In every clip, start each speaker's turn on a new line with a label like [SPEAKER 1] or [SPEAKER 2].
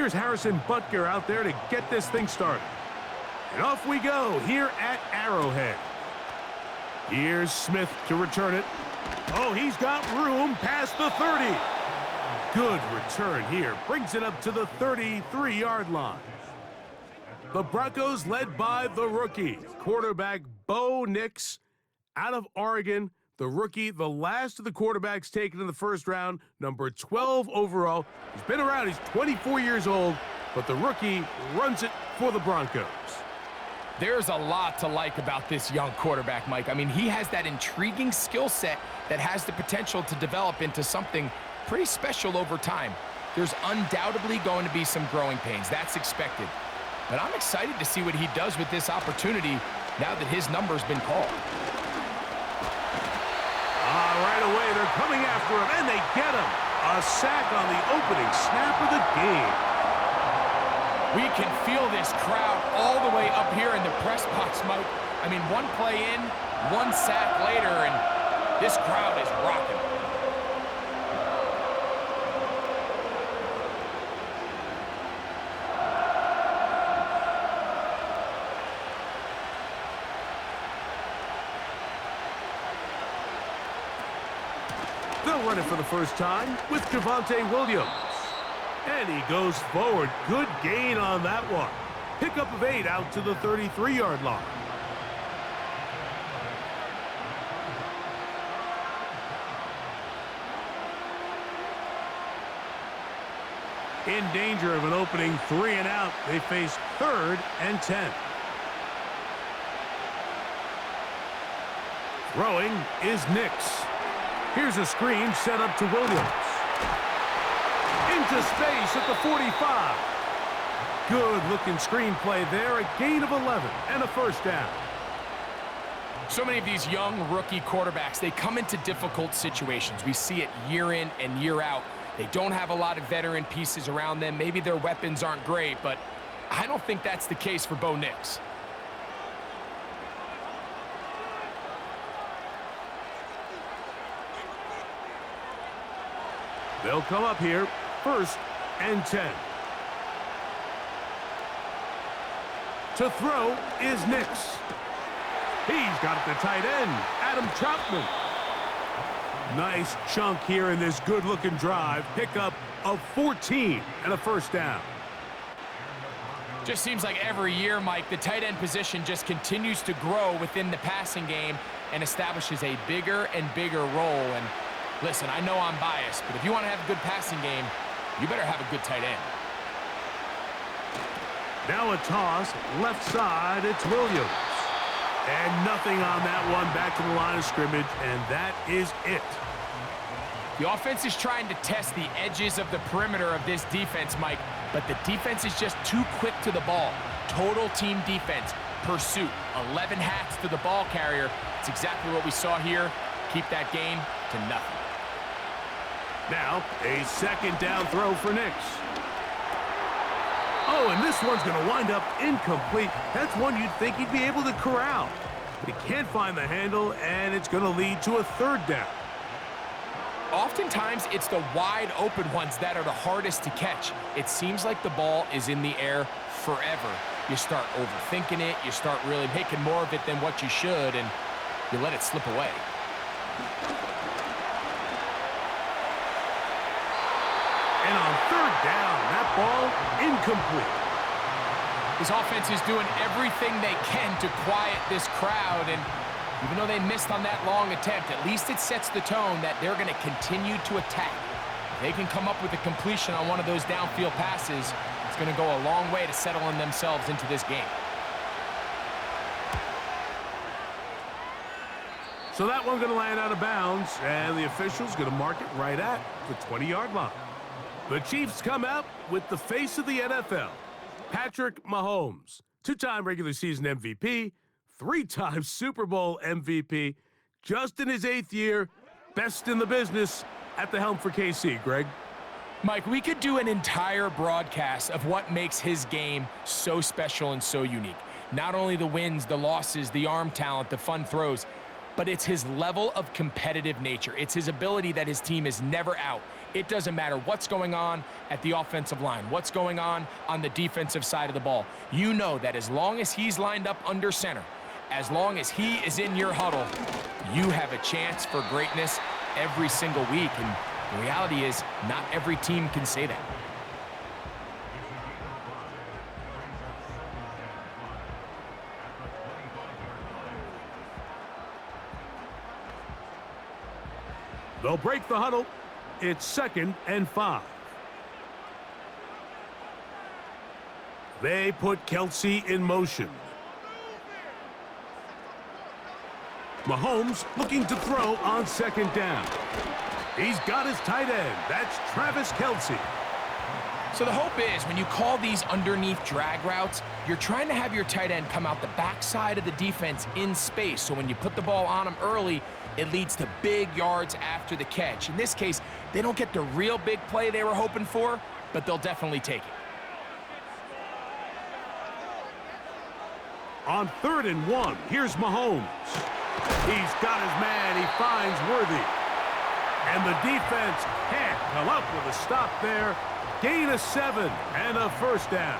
[SPEAKER 1] Here's Harrison Butker out there to get this thing started. And off we go here at Arrowhead. Here's Smith to return it. Oh, he's got room past the 30. Good return here. Brings it up to the 33-yard line. The Broncos led by the rookie, quarterback Bo Nix out of Oregon. The rookie, the last of the quarterbacks taken in the first round, number 12 overall. He's been around. He's 24 years old, but the rookie runs it for the Broncos.
[SPEAKER 2] There's a lot to like about this young quarterback, Mike. I mean, he has that intriguing skill set that has the potential to develop into something pretty special over time. There's undoubtedly going to be some growing pains. That's expected. But I'm excited to see what he does with this opportunity now that his number's been called.
[SPEAKER 1] Right away, they're coming after him, and they get him. A sack on the opening snap of the game.
[SPEAKER 2] We can feel this crowd all the way up here in the press box, Mike. I mean, one play in, one sack later, and this crowd is rocking.
[SPEAKER 1] They'll run it for the first time with Javonte Williams. And he goes forward. Good gain on that one. Pickup of 8 out to the 33-yard line. In danger of an opening 3 and out. They face 3rd and 10. Throwing is Nix. Here's a screen set up to Williams. Into space at the 45. Good-looking screenplay there. A gain of 11 and a first down.
[SPEAKER 2] So many of these young rookie quarterbacks, they come into difficult situations. We see it year in and year out. They don't have a lot of veteran pieces around them. Maybe their weapons aren't great, but I don't think that's the case for Bo Nix.
[SPEAKER 1] They'll come up here, 1st and 10. To throw is Nix. He's got it to tight end, Adam Troutman. Nice chunk here in this good-looking drive. Pickup of 14 and a first down.
[SPEAKER 2] Just seems like every year, Mike, the tight end position just continues to grow within the passing game and establishes a bigger and bigger role. And listen, I know I'm biased, but if you want to have a good passing game, you better have a good tight end.
[SPEAKER 1] Now a toss, left side, it's Williams. And nothing on that one, back to the line of scrimmage, and that is it.
[SPEAKER 2] The offense is trying to test the edges of the perimeter of this defense, Mike, but the defense is just too quick to the ball. Total team defense, pursuit, 11 hats to the ball carrier. It's exactly what we saw here. Keep that game to nothing.
[SPEAKER 1] Now, a second down throw for Nix. Oh, and this one's going to wind up incomplete. That's one you'd think he'd be able to corral. But he can't find the handle, and it's going to lead to a 3rd down.
[SPEAKER 2] Oftentimes, it's the wide open ones that are the hardest to catch. It seems like the ball is in the air forever. You start overthinking it, you start really making more of it than what you should, and you let it slip away.
[SPEAKER 1] And on 3rd down, that ball incomplete.
[SPEAKER 2] This offense is doing everything they can to quiet this crowd, and even though they missed on that long attempt, at least it sets the tone that they're going to continue to attack. If they can come up with a completion on one of those downfield passes, it's going to go a long way to settling themselves into this game.
[SPEAKER 1] So that one's going to land out of bounds, and the official's going to mark it right at the 20-yard line. The Chiefs come out with the face of the NFL, Patrick Mahomes, 2-time regular season MVP, 3-time Super Bowl MVP, just in his 8th year, best in the business at the helm for KC. Greg?
[SPEAKER 2] Mike, we could do an entire broadcast of what makes his game so special and so unique. Not only the wins, the losses, the arm talent, the fun throws, but it's his level of competitive nature. It's his ability that his team is never out, It doesn't matter what's going on at the offensive line, what's going on the defensive side of the ball. You know that as long as he's lined up under center, as long as he is in your huddle, you have a chance for greatness every single week. And the reality is, not every team can say that.
[SPEAKER 1] They'll break the huddle. It's 2nd and 5. They put Kelsey in motion. Mahomes looking to throw on 2nd down. He's got his tight end. That's Travis Kelsey.
[SPEAKER 2] So the hope is when you call these underneath drag routes, you're trying to have your tight end come out the backside of the defense in space. So when you put the ball on him early, it leads to big yards after the catch. In this case, they don't get the real big play they were hoping for, but they'll definitely take it.
[SPEAKER 1] On 3rd and 1, here's Mahomes. He's got his man. He finds Worthy. And the defense can't come up with a stop there. Gain of 7 and a 1st down.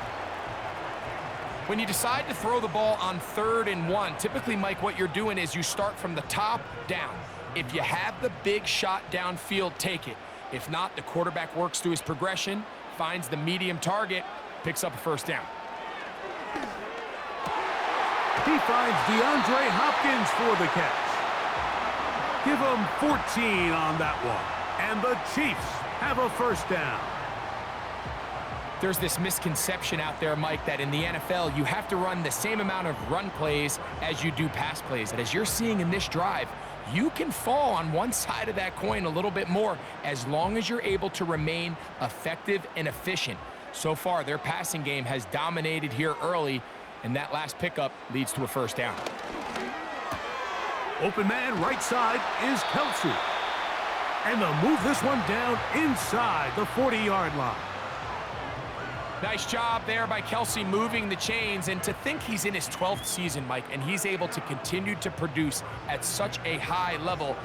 [SPEAKER 2] When you decide to throw the ball on 3rd and 1, typically, Mike, what you're doing is you start from the top down. If you have the big shot downfield, take it. If not, the quarterback works through his progression, finds the medium target, picks up a 1st down.
[SPEAKER 1] He finds DeAndre Hopkins for the catch. Give him 14 on that one. And the Chiefs have a 1st down.
[SPEAKER 2] There's this misconception out there, Mike, that in the NFL, you have to run the same amount of run plays as you do pass plays. And as you're seeing in this drive, you can fall on one side of that coin a little bit more as long as you're able to remain effective and efficient. So far, their passing game has dominated here early, and that last pickup leads to a 1st down.
[SPEAKER 1] Open man right side is Kelsey. And they'll move this one down inside the 40-yard line.
[SPEAKER 2] Nice job there by Kelsey moving the chains, and to think he's in his 12th season, Mike, and he's able to continue to produce at such a high level.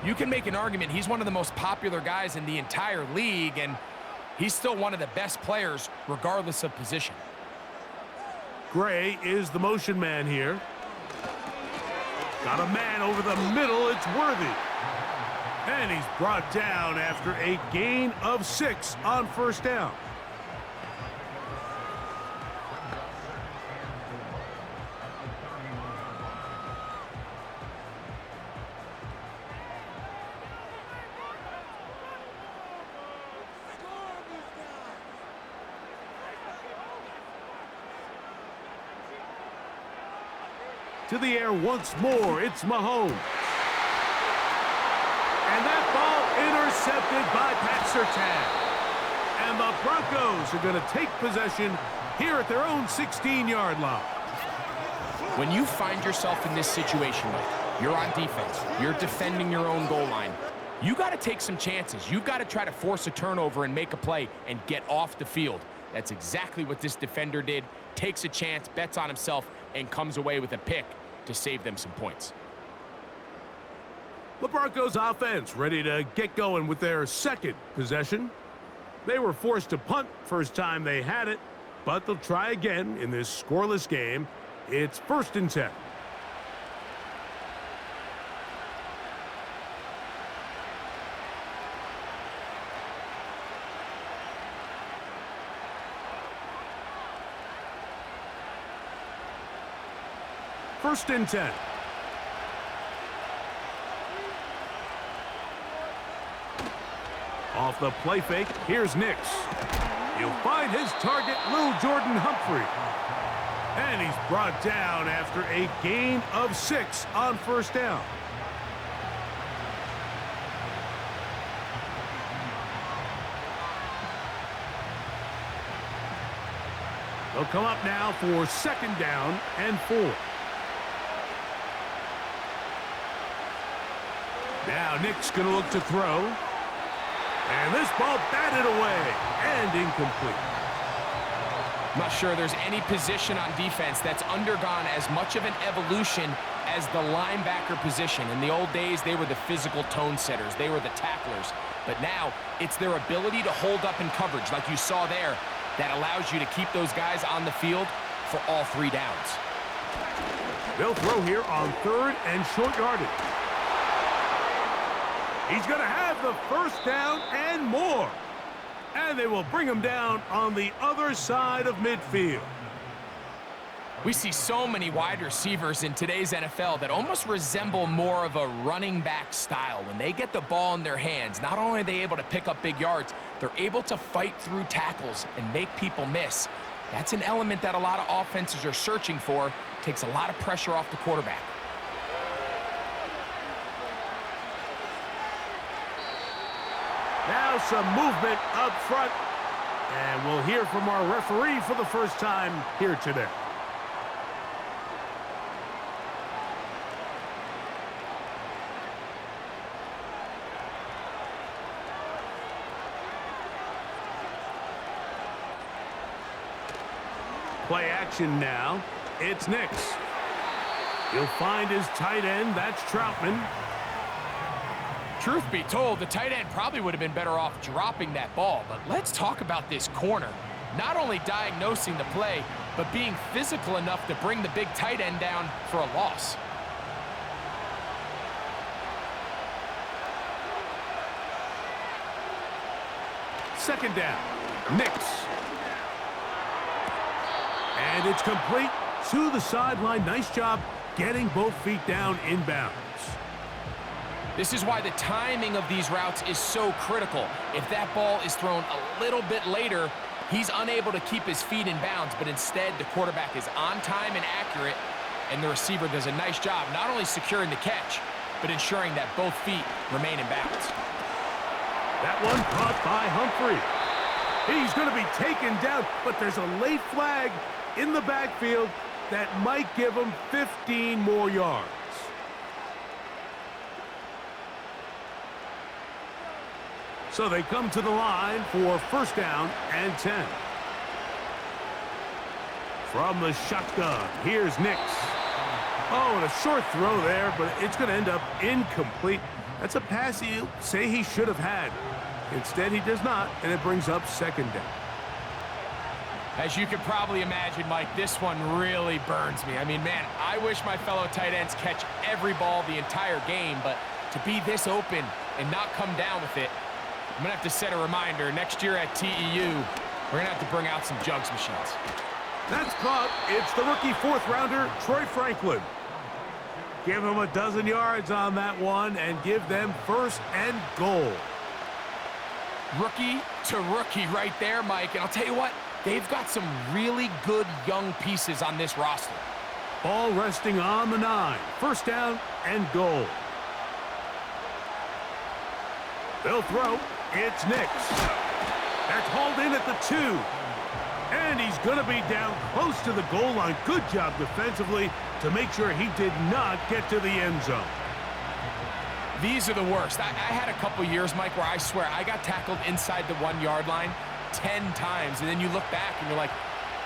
[SPEAKER 2] You can make an argument he's one of the most popular guys in the entire league, and he's still one of the best players regardless of position.
[SPEAKER 1] Gray is the motion man here. Got a man over the middle. It's Worthy. And he's brought down after a gain of 6 on 1st down. To the air once more, it's Mahomes. And that ball intercepted by Pat Surtain. And the Broncos are going to take possession here at their own 16-yard line.
[SPEAKER 2] When you find yourself in this situation, Mike, you're on defense, you're defending your own goal line, you got to take some chances. You've got to try to force a turnover and make a play and get off the field. That's exactly what this defender did. Takes a chance, bets on himself, and comes away with a pick to save them some points.
[SPEAKER 1] The Broncos offense ready to get going with their 2nd possession. They were forced to punt first time they had it, but they'll try again in this scoreless game. It's 1st and 10. First and 10. Off the play fake, here's Nix. He'll find his target, Lil Jordan Humphrey. And he's brought down after a gain of 6 on 1st down. They'll come up now for 2nd down and 4. Now Nick's going to look to throw. And this ball batted away and incomplete.
[SPEAKER 2] I'm not sure there's any position on defense that's undergone as much of an evolution as the linebacker position. In the old days, they were the physical tone setters. They were the tacklers. But now it's their ability to hold up in coverage, like you saw there, that allows you to keep those guys on the field for all 3 downs.
[SPEAKER 1] They'll throw here on 3rd and short yardage. He's going to have the first down and more. And they will bring him down on the other side of midfield.
[SPEAKER 2] We see so many wide receivers in today's NFL that almost resemble more of a running back style. When they get the ball in their hands, not only are they able to pick up big yards, they're able to fight through tackles and make people miss. That's an element that a lot of offenses are searching for. Takes a lot of pressure off the quarterback.
[SPEAKER 1] Now some movement up front. And we'll hear from our referee for the first time here today. Play action now. It's Nix. He'll find his tight end. That's Troutman.
[SPEAKER 2] Truth be told, the tight end probably would have been better off dropping that ball. But let's talk about this corner. Not only diagnosing the play, but being physical enough to bring the big tight end down for a loss.
[SPEAKER 1] Second down. Nix. And it's complete to the sideline. Nice job getting both feet down inbounds.
[SPEAKER 2] This is why the timing of these routes is so critical. If that ball is thrown a little bit later, he's unable to keep his feet in bounds, but instead the quarterback is on time and accurate, and the receiver does a nice job not only securing the catch, but ensuring that both feet remain in bounds.
[SPEAKER 1] That one caught by Humphrey. He's going to be taken down, but there's a late flag in the backfield that might give him 15 more yards. So they come to the line for first down and 10. From the shotgun, here's Nix. Oh, and a short throw there, but it's going to end up incomplete. That's a pass you say he should have had. Instead, he does not, and it brings up second down.
[SPEAKER 2] As you can probably imagine, Mike, this one really burns me. I mean, man, I wish my fellow tight ends catch every ball the entire game, but to be this open and not come down with it, I'm going to have to set a reminder. Next year at TEU, we're going to have to bring out some jugs machines.
[SPEAKER 1] That's caught. It's the rookie fourth-rounder, Troy Franklin. Give him a dozen yards on that one and give them first and goal.
[SPEAKER 2] Rookie to rookie right there, Mike. And I'll tell you what, they've got some really good young pieces on this roster.
[SPEAKER 1] Ball resting on the 9. First down and goal. They'll throw. It's Nix. That's hauled in at the 2. And he's going to be down close to the goal line. Good job defensively to make sure he did not get to the end zone.
[SPEAKER 2] These are the worst. I had a couple years, Mike, where I swear I got tackled inside the 1-yard line 10 times. And then you look back and you're like,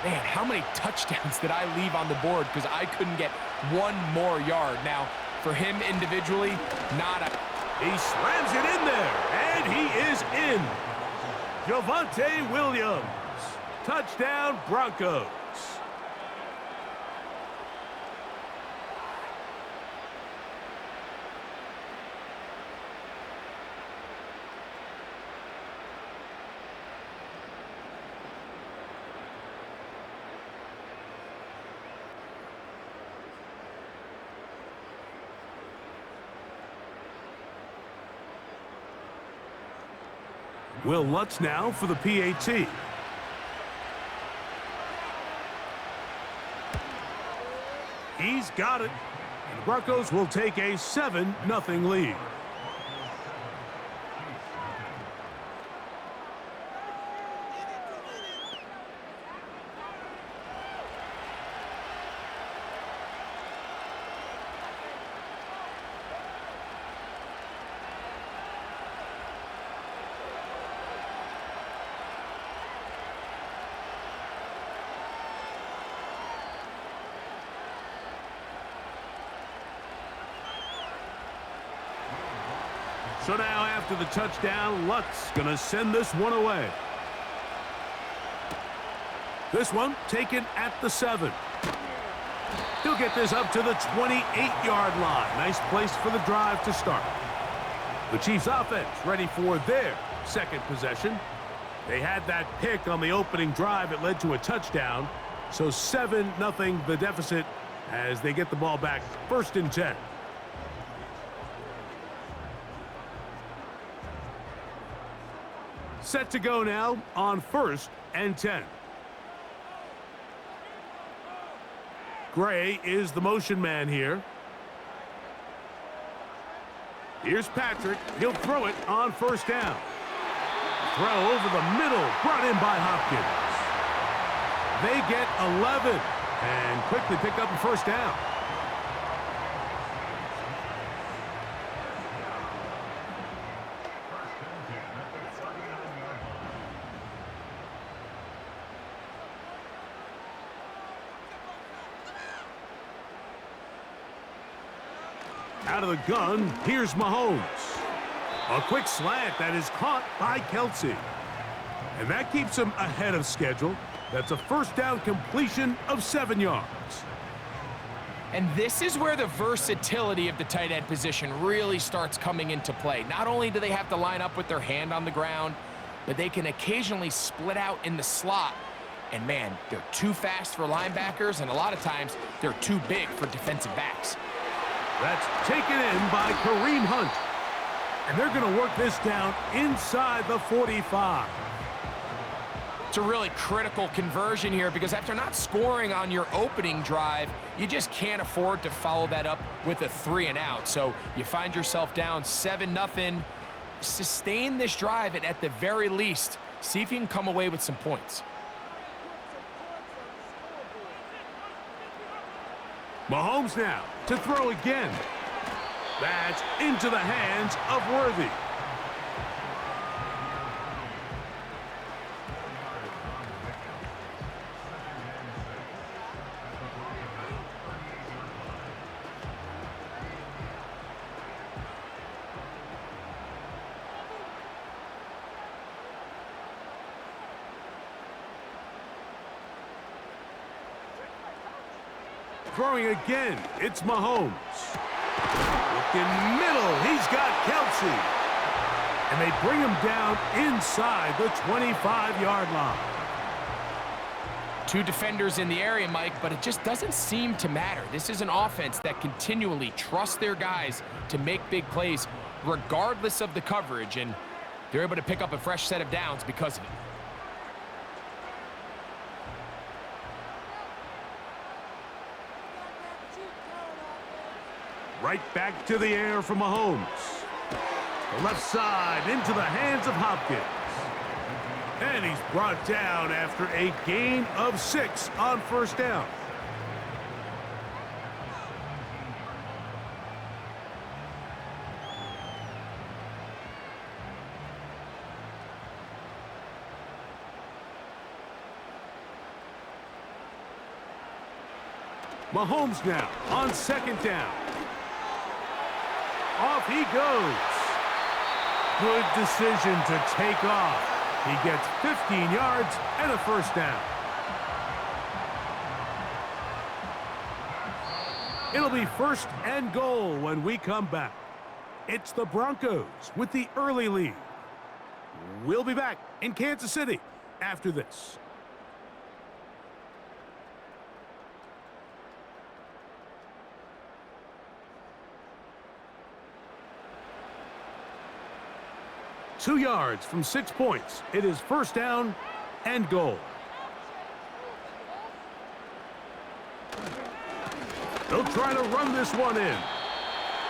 [SPEAKER 2] man, how many touchdowns did I leave on the board because I couldn't get one more yard? Now, for him individually, not a...
[SPEAKER 1] He slams it in there, and he is in. Javonte Williams. Touchdown, Broncos. Will Lutz now for the PAT. He's got it. And the Broncos will take a 7-0 lead. So now after the touchdown, Luck's going to send this one away. This one taken at the 7. He'll get this up to the 28-yard line. Nice place for the drive to start. The Chiefs offense ready for their second possession. They had that pick on the opening drive. It led to a touchdown. So 7-0 the deficit as they get the ball back. 1st and 10. Set to go now on 1st and 10. Gray is the motion man here. Here's Patrick. He'll throw it on 1st down. Throw over the middle, brought in by Hopkins. They get 11 and quickly pick up a 1st down. Out of the gun, here's Mahomes. A quick slant that is caught by Kelsey. And that keeps him ahead of schedule. That's a 1st down completion of 7 yards.
[SPEAKER 2] And this is where the versatility of the tight end position really starts coming into play. Not only do they have to line up with their hand on the ground, but they can occasionally split out in the slot. And man, they're too fast for linebackers, and a lot of times they're too big for defensive backs.
[SPEAKER 1] That's taken in by Kareem Hunt. And they're going to work this down inside the 45.
[SPEAKER 2] It's a really critical conversion here because after not scoring on your opening drive, you just can't afford to follow that up with a 3 and out. So you find yourself down 7-0. Sustain this drive and at the very least, see if you can come away with some points.
[SPEAKER 1] Mahomes now to throw again. That's into the hands of Worthy. Throwing again, it's Mahomes. Looking middle, he's got Kelsey. And they bring him down inside the 25-yard line.
[SPEAKER 2] 2 defenders in the area, Mike, but it just doesn't seem to matter. This is an offense that continually trusts their guys to make big plays regardless of the coverage, and they're able to pick up a fresh set of downs because of it.
[SPEAKER 1] Right back to the air for Mahomes. The left side into the hands of Hopkins. And he's brought down after a gain of 6 on 1st down. Mahomes now on 2nd down. Off he goes. Good decision to take off. He gets 15 yards and a 1st down. It'll be 1st and goal when we come back. It's the Broncos with the early lead. We'll be back in Kansas City after this. Two yards from 6 points. It is 1st down and goal. They'll try to run this one in.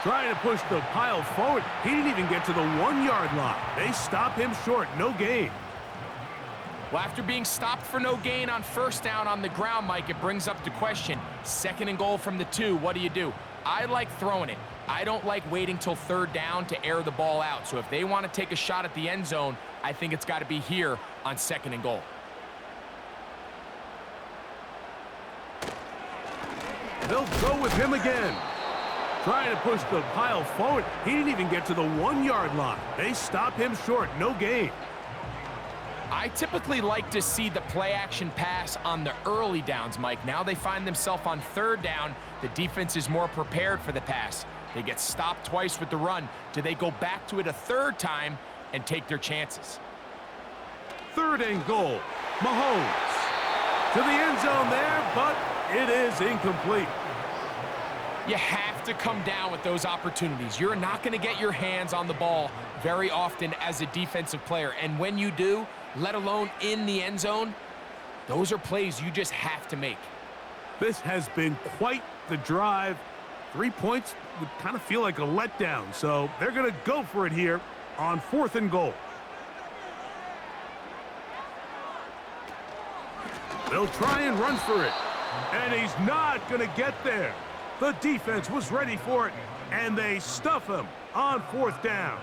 [SPEAKER 1] Trying to push the pile forward. He didn't even get to the 1-yard line. They stop him short. No gain.
[SPEAKER 2] Well, after being stopped for no gain on 1st down on the ground, Mike, it brings up the question. 2nd and goal from the 2. What do? I like throwing it. I don't like waiting till 3rd down to air the ball out. So if they want to take a shot at the end zone, I think it's got to be here on 2nd and goal.
[SPEAKER 1] They'll go with him again. Trying to push the pile forward. He didn't even get to the 1-yard line. They stop him short. No gain.
[SPEAKER 2] I typically like to see the play-action pass on the early downs, Mike. Now they find themselves on 3rd down. The defense is more prepared for the pass. They get stopped twice with the run. Do they go back to it a 3rd time and take their chances?
[SPEAKER 1] 3rd and goal. Mahomes to the end zone there, but it is incomplete.
[SPEAKER 2] You have to come down with those opportunities. You're not going to get your hands on the ball very often as a defensive player. And when you do, let alone in the end zone, those are plays you just have to make.
[SPEAKER 1] This has been quite the drive. 3 points would kind of feel like a letdown, so they're going to go for it here on 4th and goal. They'll try and run for it, and he's not going to get there. The defense was ready for it, and they stuff him on 4th down.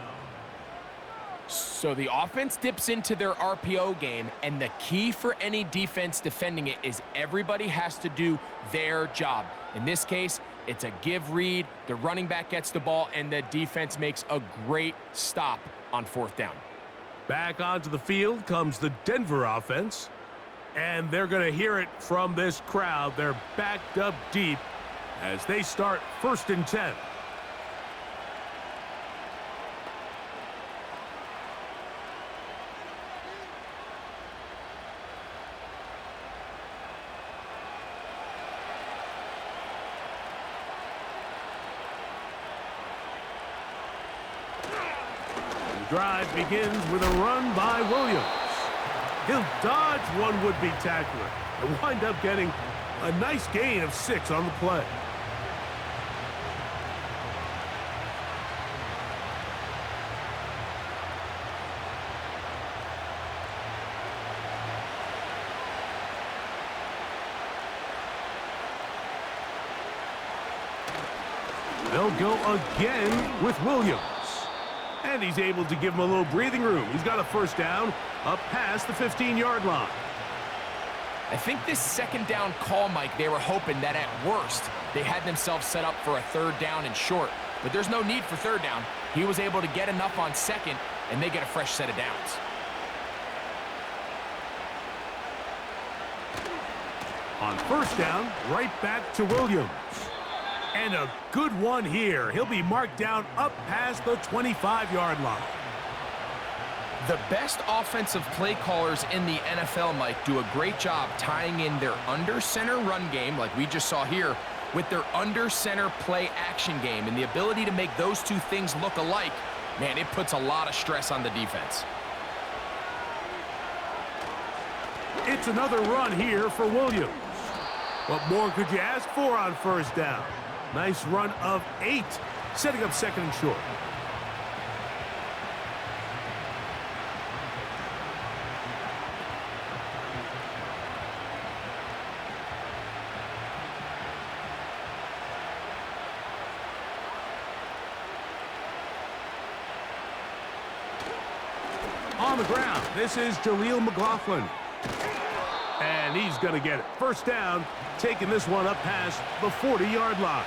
[SPEAKER 2] So the offense dips into their RPO game, and the key for any defense defending it is everybody has to do their job. In this case, it's a give read, the running back gets the ball, and the defense makes a great stop on 4th down.
[SPEAKER 1] Back onto the field comes the Denver offense, and they're going to hear it from this crowd. They're backed up deep as they start 1st and 10. The drive begins with a run by Williams. He'll dodge one would-be tackler and wind up getting a nice gain of 6 on the play. They'll go again with Williams. And he's able to give him a little breathing room. He's got a 1st down up past the 15-yard line.
[SPEAKER 2] I think this 2nd down call, Mike, they were hoping that at worst they had themselves set up for a 3rd down and short. But there's no need for 3rd down. He was able to get enough on 2nd, and they get a fresh set of downs.
[SPEAKER 1] On 1st down, right back to Williams. And a good one here. He'll be marked down up past the 25-yard line.
[SPEAKER 2] The best offensive play callers in the NFL, Mike, do a great job tying in their under-center run game, like we just saw here, with their under-center play action game. And the ability to make those two things look alike, man, it puts a lot of stress on the defense.
[SPEAKER 1] It's another run here for Williams. What more could you ask for on 1st down? Nice run of 8, setting up 2nd and short. On the ground, this is Jaleel McLaughlin. And he's going to get it. 1st down, taking this one up past the 40-yard line.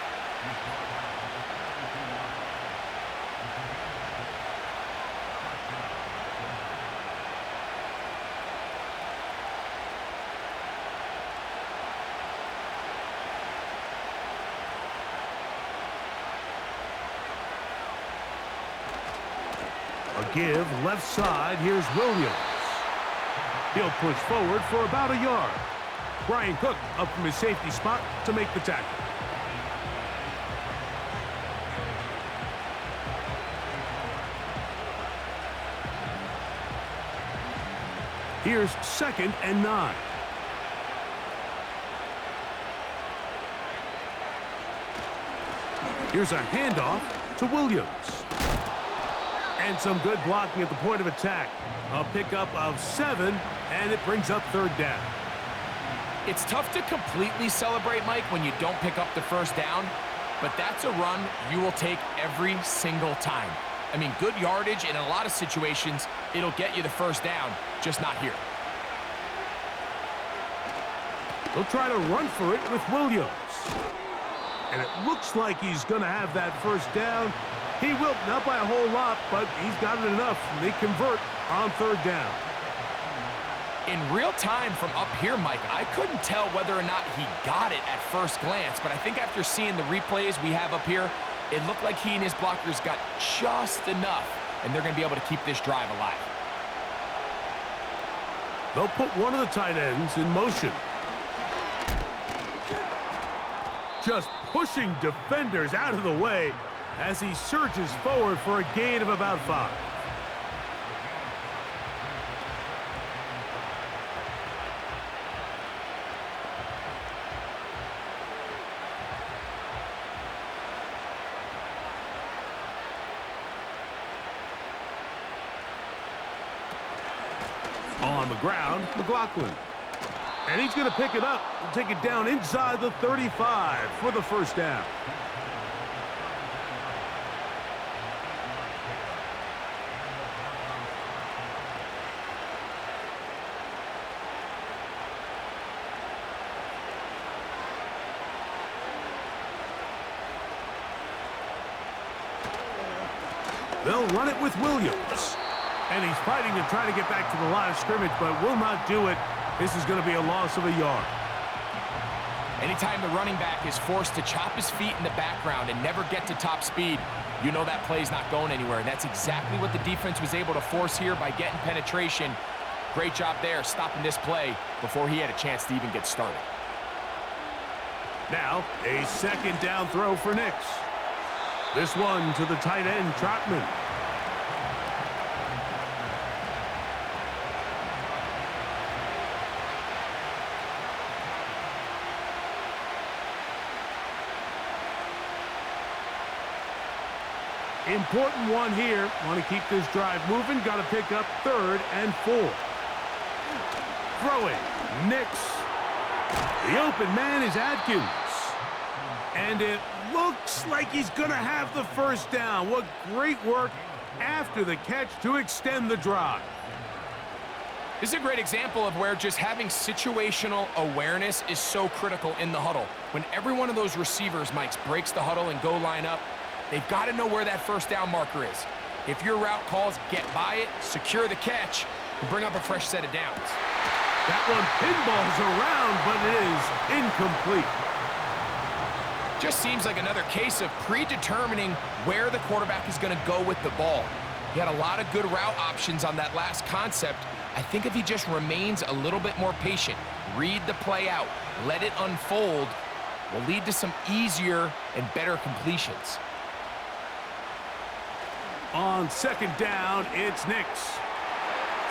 [SPEAKER 1] A give left side. Here's Williams. He'll push forward for about a yard. Brian Cook up from his safety spot to make the tackle. Here's 2nd and 9. Here's a handoff to Williams. And some good blocking at the point of attack. A pickup of 7, and it brings up 3rd down.
[SPEAKER 2] It's tough to completely celebrate, Mike, when you don't pick up the 1st down, but that's a run you will take every single time. I mean, good yardage, and in a lot of situations, it'll get you the 1st down, just not here.
[SPEAKER 1] They'll try to run for it with Williams. And it looks like he's going to have that first down. He will, not by a whole lot, but he's got it enough. They convert on third down.
[SPEAKER 2] In real time from up here, Mike, I couldn't tell whether or not he got it at first glance, but I think after seeing the replays we have up here, it looked like he and his blockers got just enough, and they're going to be able to keep this drive alive.
[SPEAKER 1] They'll put one of the tight ends in motion. Just pushing defenders out of the way as he surges forward for a gain of about 5. On the ground, McLaughlin. And he's going to pick it up and take it down inside the 35 for the first down. They'll run it with Williams. And he's fighting to try to get back to the line of scrimmage, but will not do it. This is going to be a loss of a yard.
[SPEAKER 2] Anytime the running back is forced to chop his feet in the background and never get to top speed, you know that play's not going anywhere. And that's exactly what the defense was able to force here by getting penetration. Great job there, stopping this play before he had a chance to even get started.
[SPEAKER 1] Now, a second down throw for Nix. This one to the tight end, Trotman. Important one here. Want to keep this drive moving. Got to pick up 3rd and 4. Throwing. Nix. The open man is Adkins. And it looks like he's going to have the first down. What great work after the catch to extend the drive.
[SPEAKER 2] This is a great example of where just having situational awareness is so critical in the huddle. When every one of those receivers, Mike, breaks the huddle and go line up, they've got to know where that first down marker is. If your route calls, get by it, secure the catch, and bring up a fresh set of downs.
[SPEAKER 1] That one pinballs around, but it is incomplete.
[SPEAKER 2] Just seems like another case of predetermining where the quarterback is going to go with the ball. He had a lot of good route options on that last concept. I think if he just remains a little bit more patient, read the play out, let it unfold, will lead to some easier and better completions.
[SPEAKER 1] On second down, it's Nix.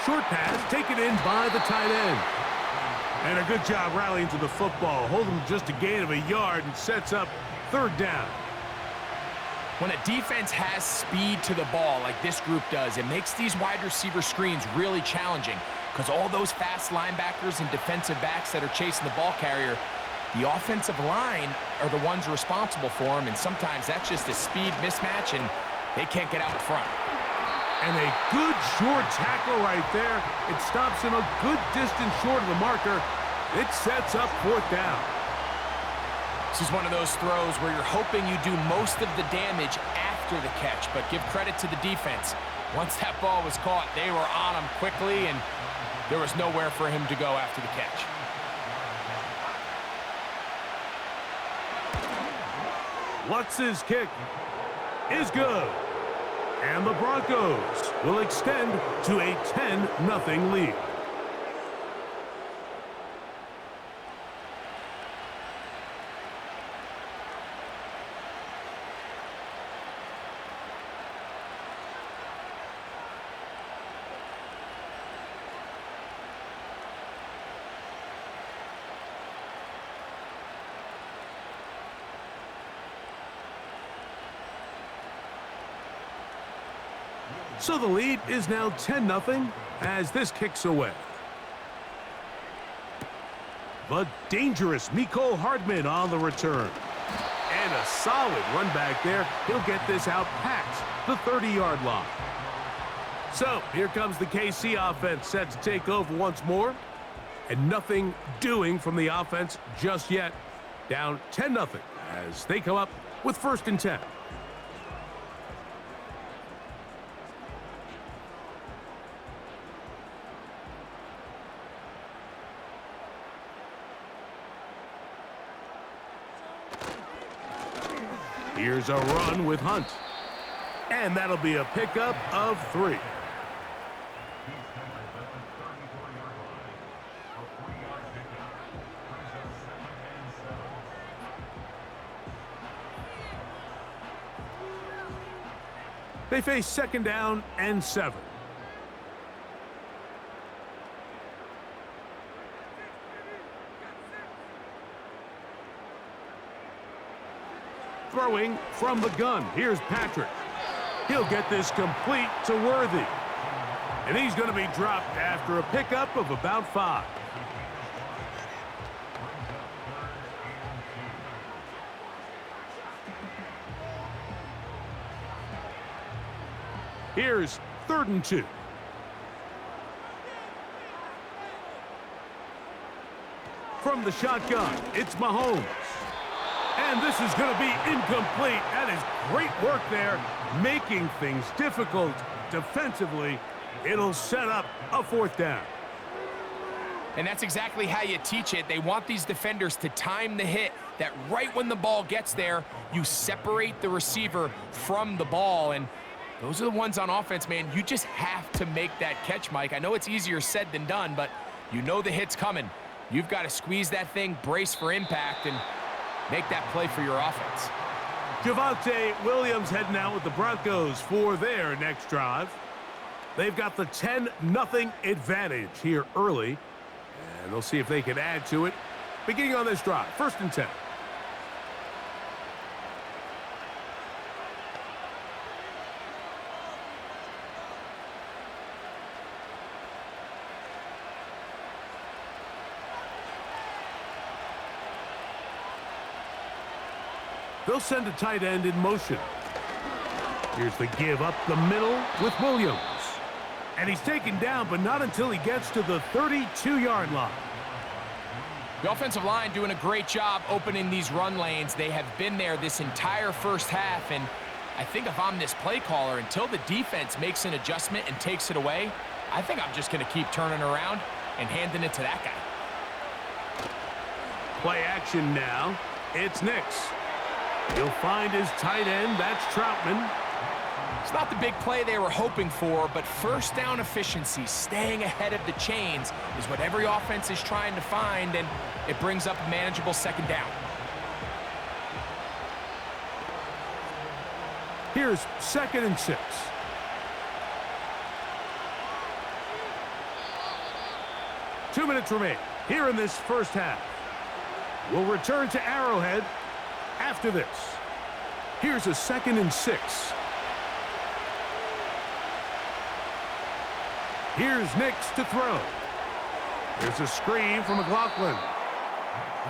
[SPEAKER 1] Short pass taken in by the tight end. And a good job rallying to the football. Holding just a gain of a yard and sets up 3rd down.
[SPEAKER 2] When a defense has speed to the ball like this group does, it makes these wide receiver screens really challenging because all those fast linebackers and defensive backs that are chasing the ball carrier, the offensive line are the ones responsible for them, and sometimes that's just a speed mismatch, and they can't get out in front.
[SPEAKER 1] And a good short tackle right there. It stops him a good distance short of the marker. It sets up 4th down.
[SPEAKER 2] This is one of those throws where you're hoping you do most of the damage after the catch, but give credit to the defense. Once that ball was caught, they were on him quickly, and there was nowhere for him to go after the catch.
[SPEAKER 1] Lutz's kick is good. And the Broncos will extend to a 10-0 lead. So the lead is now 10-0 as this kicks away. The dangerous Mecole Hardman on the return. And a solid run back there. He'll get this out past the 30-yard line. So here comes the KC offense set to take over once more. And nothing doing from the offense just yet. Down 10-0 as they come up with 1st and 10. Here's a run with Hunt. And that'll be a pickup of 3. They face 2nd down and 7. Throwing from the gun. Here's Patrick. He'll get this complete to Worthy. And he's going to be dropped after a pickup of about 5. Here's 3rd and 2. From the shotgun, it's Mahomes. And this is going to be incomplete. That is great work there, making things difficult defensively. It'll set up a 4th down.
[SPEAKER 2] And that's exactly how you teach it. They want these defenders to time the hit, that right when the ball gets there, you separate the receiver from the ball. And those are the ones on offense, man. You just have to make that catch, Mike. I know it's easier said than done, but you know the hit's coming. You've got to squeeze that thing, brace for impact, and make that play for your offense.
[SPEAKER 1] Javonte Williams heading out with the Broncos for their next drive. They've got the 10-0 advantage here early, and they'll see if they can add to it. Beginning on this drive, 1st and 10. They'll send a tight end in motion. Here's the give up the middle with Williams. And he's taken down, but not until he gets to the 32-yard line.
[SPEAKER 2] The offensive line doing a great job opening these run lanes. They have been there this entire first half, and I think if I'm this play caller, until the defense makes an adjustment and takes it away, I think I'm just going to keep turning around and handing it to that guy.
[SPEAKER 1] Play action now. It's Nix. He'll find his tight end. That's Troutman.
[SPEAKER 2] It's not the big play they were hoping for, but 1st down efficiency, staying ahead of the chains, is what every offense is trying to find, and it brings up a manageable 2nd down.
[SPEAKER 1] Here's 2nd and 6. Two minutes remain here in this first half. We'll return to Arrowhead after this. Here's a 2nd and 6. Here's Nix to throw. There's a screen from McLaughlin.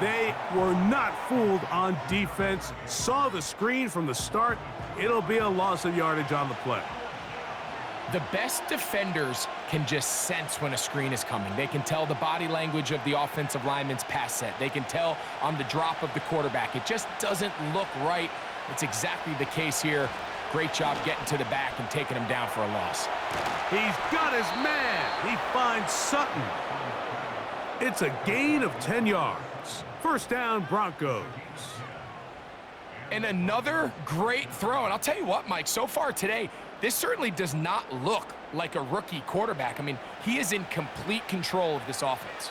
[SPEAKER 1] They were not fooled on defense. Saw the screen from the start. It'll be a loss of yardage on the play.
[SPEAKER 2] The best defenders can just sense when a screen is coming. They can tell the body language of the offensive lineman's pass set. They can tell on the drop of the quarterback. It just doesn't look right. It's exactly the case here. Great job getting to the back and taking him down for a loss.
[SPEAKER 1] He's got his man. He finds Sutton. It's a gain of 10 yards. 1st down, Broncos.
[SPEAKER 2] And another great throw. And I'll tell you what, Mike, so far today, this certainly does not look like a rookie quarterback. I mean, he is in complete control of this offense.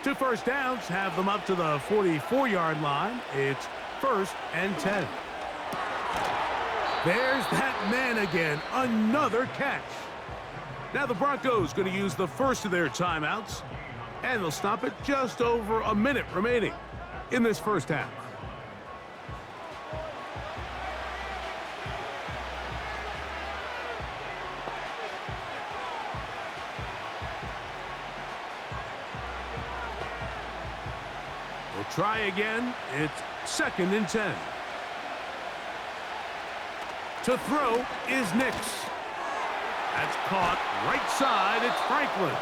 [SPEAKER 1] 2 first downs have them up to the 44-yard line. It's 1st and 10. There's that man again. Another catch. Now the Broncos going to use the first of their timeouts, and they'll stop it just over a minute remaining in this first half. We'll try again. It's 2nd and 10. To throw is Nix. That's caught right side. It's Franklin.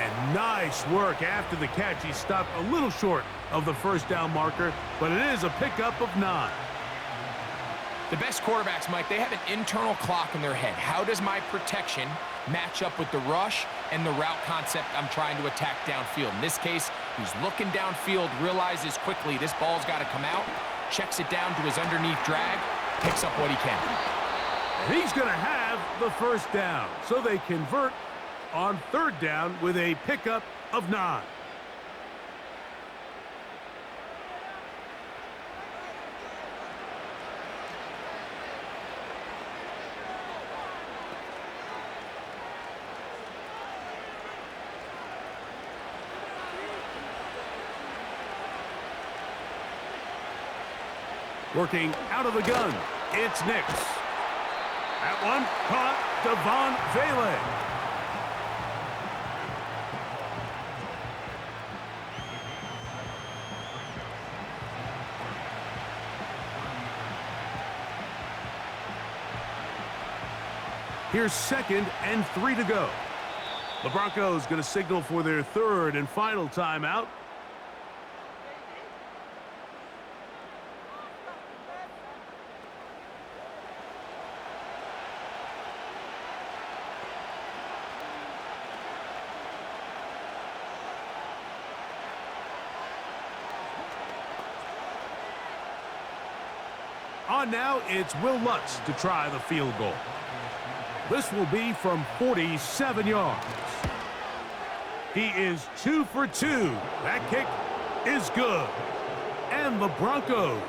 [SPEAKER 1] And nice work after the catch. He stopped a little short of the first down marker, but it is a pickup of 9.
[SPEAKER 2] The best quarterbacks, Mike, they have an internal clock in their head. How does my protection match up with the rush and the route concept I'm trying to attack downfield? In this case, he's looking downfield, realizes quickly this ball's got to come out, checks it down to his underneath drag, picks up what he can.
[SPEAKER 1] And he's going to have the first down. So they convert on 3rd down with a pickup of 9. Working out of the gun, it's Nix. That one caught Devon Vele. Here's 2nd and 3 to go. The Broncos going to signal for their 3rd and final timeout. On now, it's Will Lutz to try the field goal. This will be from 47 yards. He is 2 for 2. That kick is good. And the Broncos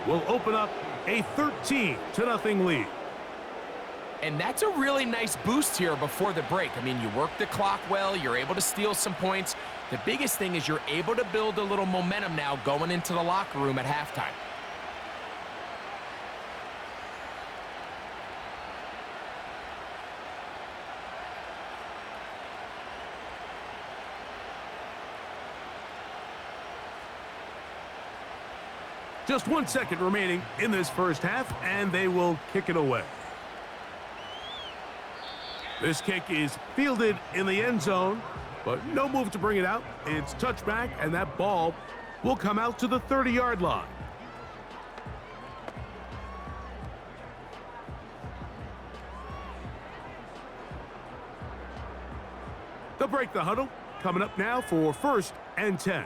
[SPEAKER 1] will open up a 13-0 lead.
[SPEAKER 2] And that's a really nice boost here before the break. I mean, you work the clock well, you're able to steal some points. The biggest thing is you're able to build a little momentum now going into the locker room at halftime.
[SPEAKER 1] Just 1 second remaining in this first half, and they will kick it away. This kick is fielded in the end zone, but no move to bring it out. It's touchback, and that ball will come out to the 30-yard line. They'll break the huddle. Coming up now for 1st and 10.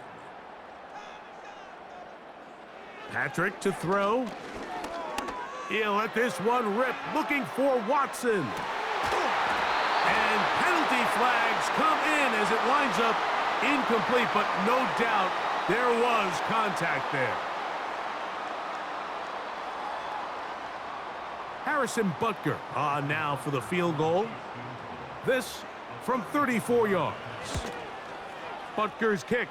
[SPEAKER 1] Patrick to throw. He'll let this one rip, looking for Watson. And penalty flags come in as it winds up incomplete, but no doubt there was contact there. Harrison Butker on now for the field goal. This from 34 yards. Butker's kick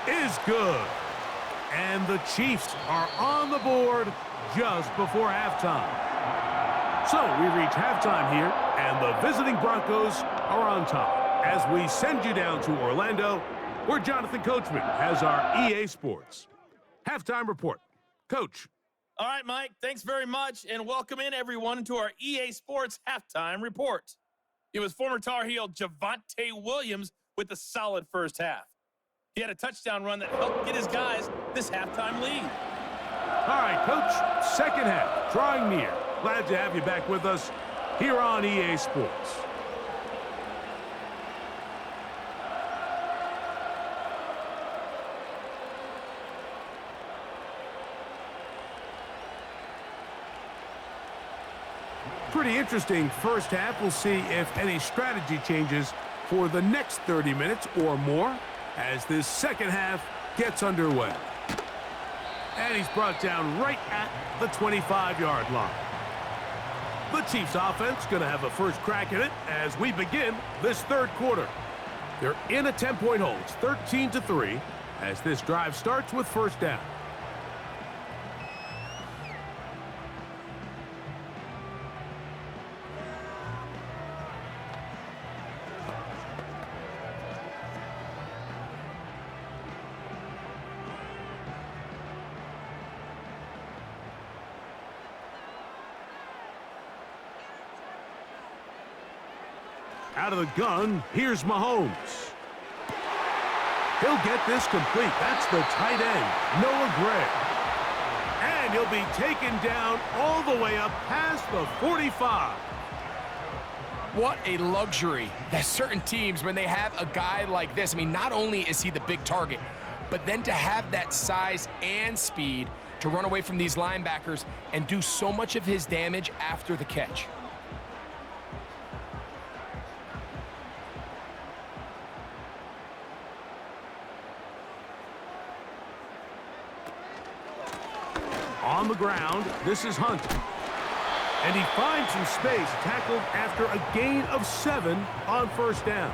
[SPEAKER 1] is good. And the Chiefs are on the board just before halftime. So we reach halftime here, and the visiting Broncos are on top as we send you down to Orlando, where Jonathan Coachman has our EA Sports halftime report. Coach.
[SPEAKER 3] All right, Mike, thanks very much, and welcome in everyone to our EA Sports halftime report. It was former Tar Heel Javonte Williams with a solid first half. He had a touchdown run that helped get his guys this halftime lead.
[SPEAKER 1] All right, Coach, second half, drawing near. Glad to have you back with us here on EA Sports. Pretty interesting first half. We'll see if any strategy changes for the next 30 minutes or more as this second half gets underway. And he's brought down right at the 25-yard line. The Chiefs offense going to have a first crack at it as we begin this third quarter. They're in a 10-point hole. It's 13-3 as this drive starts with first down. Out of the gun, here's Mahomes. He'll get this complete. That's the tight end, Noah Gray. And he'll be taken down all the way up past the 45.
[SPEAKER 2] What a luxury that certain teams, when they have a guy like this, I mean, not only is he the big target, but then to have that size and speed to run away from these linebackers and do so much of his damage after the catch.
[SPEAKER 1] On the ground, this is Hunt. And he finds some space, tackled after a gain of 7 on first down.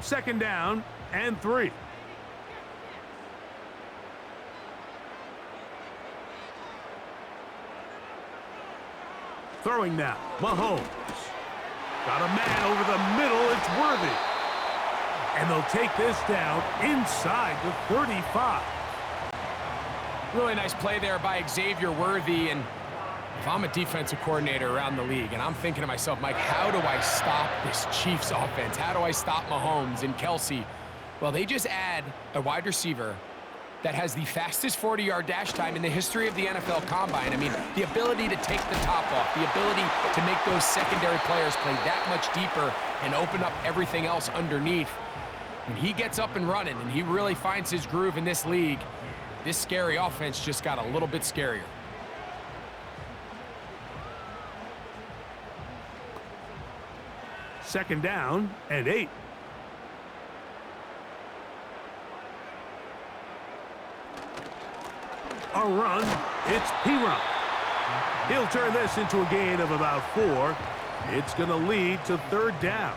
[SPEAKER 1] Second down and 3. Throwing now, Mahomes. Got a man over the middle, it's Worthy. And they'll take this down inside the 35.
[SPEAKER 2] Really nice play there by Xavier Worthy. And if I'm a defensive coordinator around the league, and I'm thinking to myself, Mike, how do I stop this Chiefs offense? How do I stop Mahomes and Kelsey? Well, they just add a wide receiver that has the fastest 40-yard dash time in the history of the NFL Combine. I mean, the ability to take the top off, the ability to make those secondary players play that much deeper and open up everything else underneath. When he gets up and running and he really finds his groove in this league, this scary offense just got a little bit scarier.
[SPEAKER 1] Second down and 8. A run, it's P-Run. He'll turn this into a gain of about 4. It's going to lead to third down.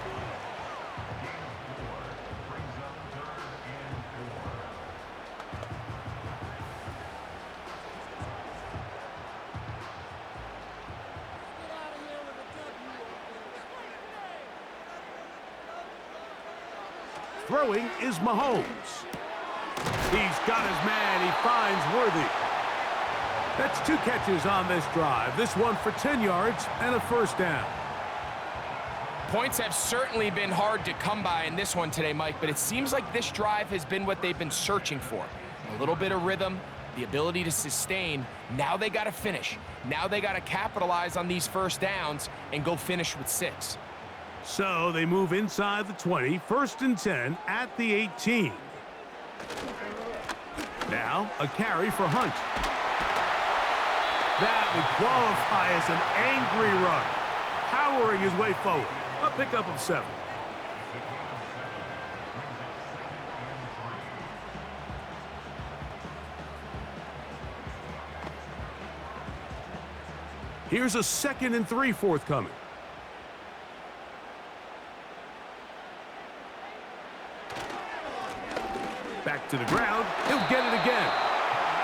[SPEAKER 1] Throwing is Mahomes. He's got his man. He finds Worthy. That's 2 catches on this drive. This one for 10 yards and a first down.
[SPEAKER 2] Points have certainly been hard to come by in this one today, Mike, but it seems like this drive has been what they've been searching for. A little bit of rhythm, the ability to sustain. Now they got to finish. Now they got to capitalize on these first downs and go finish with 6.
[SPEAKER 1] So they move inside the 20, 1st and 10 at the 18. Now a carry for Hunt. That would qualify as an angry run, powering his way forward. A pickup of 7. Here's a 2nd and 3 forthcoming. Back to the ground. He'll get it again.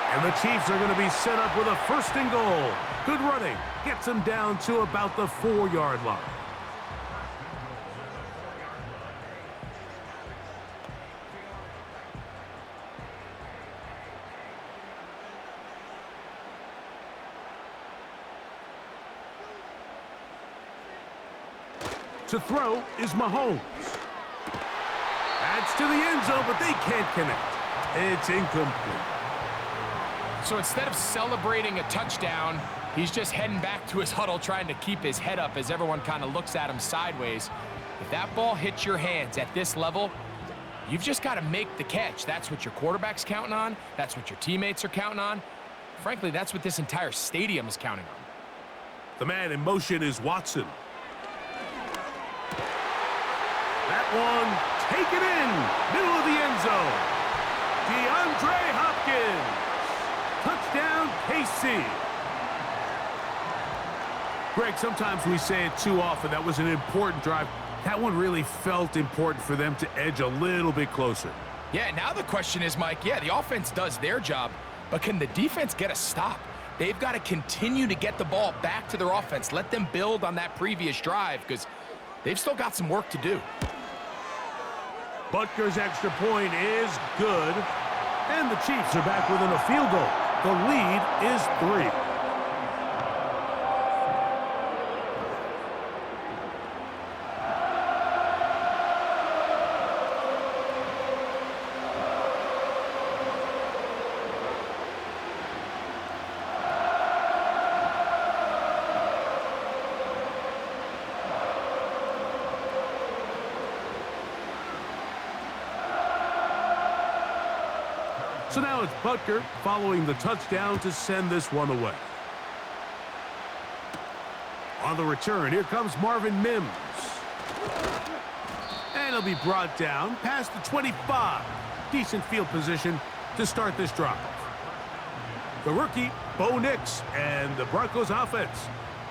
[SPEAKER 1] And the Chiefs are going to be set up with a 1st and goal. Good running. Gets them down to about the 4-yard line. To throw is Mahomes. That's to the end zone, but they can't connect. It's incomplete.
[SPEAKER 2] So instead of celebrating a touchdown, he's just heading back to his huddle trying to keep his head up as everyone kind of looks at him sideways. If that ball hits your hands at this level, you've just got to make the catch. That's what your quarterback's counting on. That's what your teammates are counting on. Frankly, that's what this entire stadium is counting on.
[SPEAKER 1] The man in motion is Watson. That one, take it in, middle of the end zone. DeAndre Hopkins. Touchdown, KC. Greg, sometimes we say it too often. That was an important drive. That one really felt important for them to edge a little bit closer.
[SPEAKER 2] Yeah, now the question is, Mike, yeah, the offense does their job, but can the defense get a stop? They've got to continue to get the ball back to their offense. Let them build on that previous drive because they've still got some work to do.
[SPEAKER 1] Butker's extra point is good. And the Chiefs are back within a field goal. The lead is 3. So now it's Butker following the touchdown to send this one away. On the return, here comes Marvin Mims. And he'll be brought down past the 25. Decent field position to start this drive. The rookie, Bo Nix, and the Broncos offense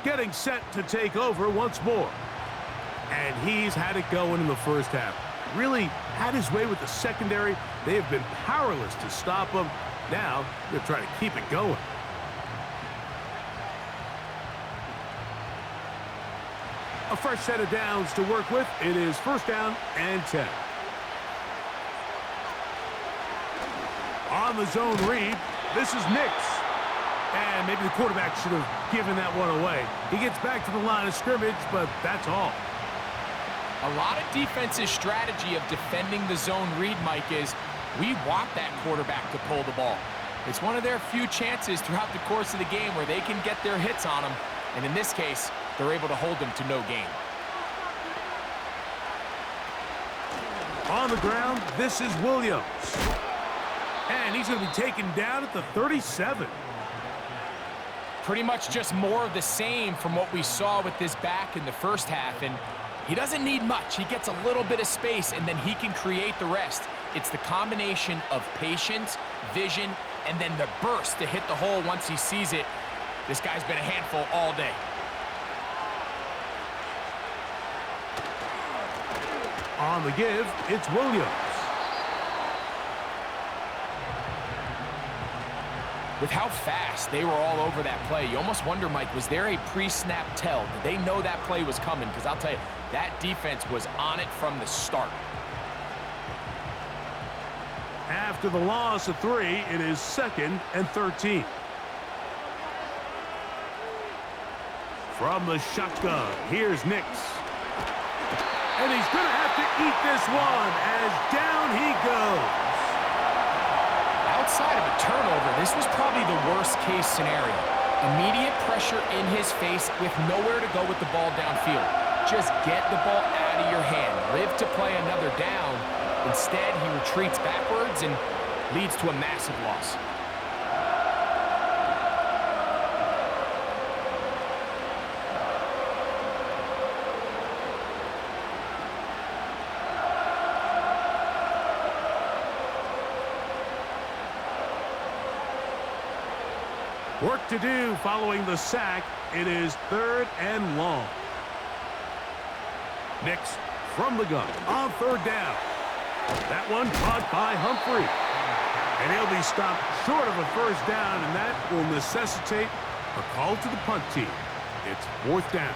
[SPEAKER 1] getting set to take over once more. And he's had it going in the first half. Really had his way with the secondary. They have been powerless to stop him. Now they're trying to keep it going. A fresh set of downs to work with. It is first down and 10. On the zone read, this is Nix. And maybe the quarterback should have given that one away. He gets back to the line of scrimmage, but that's all.
[SPEAKER 2] A lot of defense's strategy of defending the zone read, Mike, is we want that quarterback to pull the ball. It's one of their few chances throughout the course of the game where they can get their hits on him. And in this case, they're able to hold him to no gain.
[SPEAKER 1] On the ground, this is Williams. And he's going to be taken down at the 37.
[SPEAKER 2] Pretty much just more of the same from what we saw with this back in the first half. And he doesn't need much. He gets a little bit of space, and then he can create the rest. It's the combination of patience, vision, and then the burst to hit the hole once he sees it. This guy's been a handful all day.
[SPEAKER 1] On the give, it's Williams.
[SPEAKER 2] With how fast they were all over that play, you almost wonder, Mike, was there a pre-snap tell? Did they know that play was coming? Because I'll tell you, that defense was on it from the start.
[SPEAKER 1] After the loss of 3, it is 2nd and 13. From the shotgun, here's Nix. And he's going to have to eat this one as down he goes.
[SPEAKER 2] Outside of a turnover, this was probably the worst-case scenario. Immediate pressure in his face with nowhere to go with the ball downfield. Just get the ball out of your hand. Live to play another down. Instead, he retreats backwards and leads to a massive loss.
[SPEAKER 1] Work to do following the sack. It is 3rd and long. Nix from the gun on 3rd down. That one caught by Humphrey. And he'll be stopped short of a first down, and that will necessitate a call to the punt team. It's 4th down.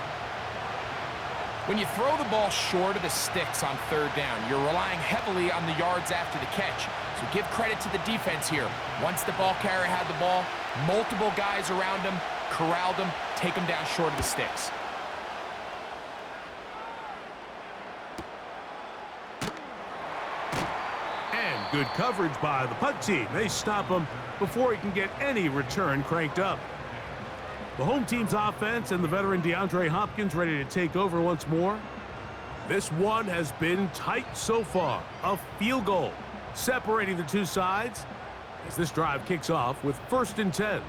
[SPEAKER 2] When you throw the ball short of the sticks on 3rd down, you're relying heavily on the yards after the catch. So give credit to the defense here. Once the ball carrier had the ball, multiple guys around him, corralled him, take him down short of the sticks.
[SPEAKER 1] And good coverage by the punt team. They stop him before he can get any return cranked up. The home team's offense and the veteran DeAndre Hopkins ready to take over once more. This one has been tight so far. A field goal separating the two sides as this drive kicks off with 1st and 10.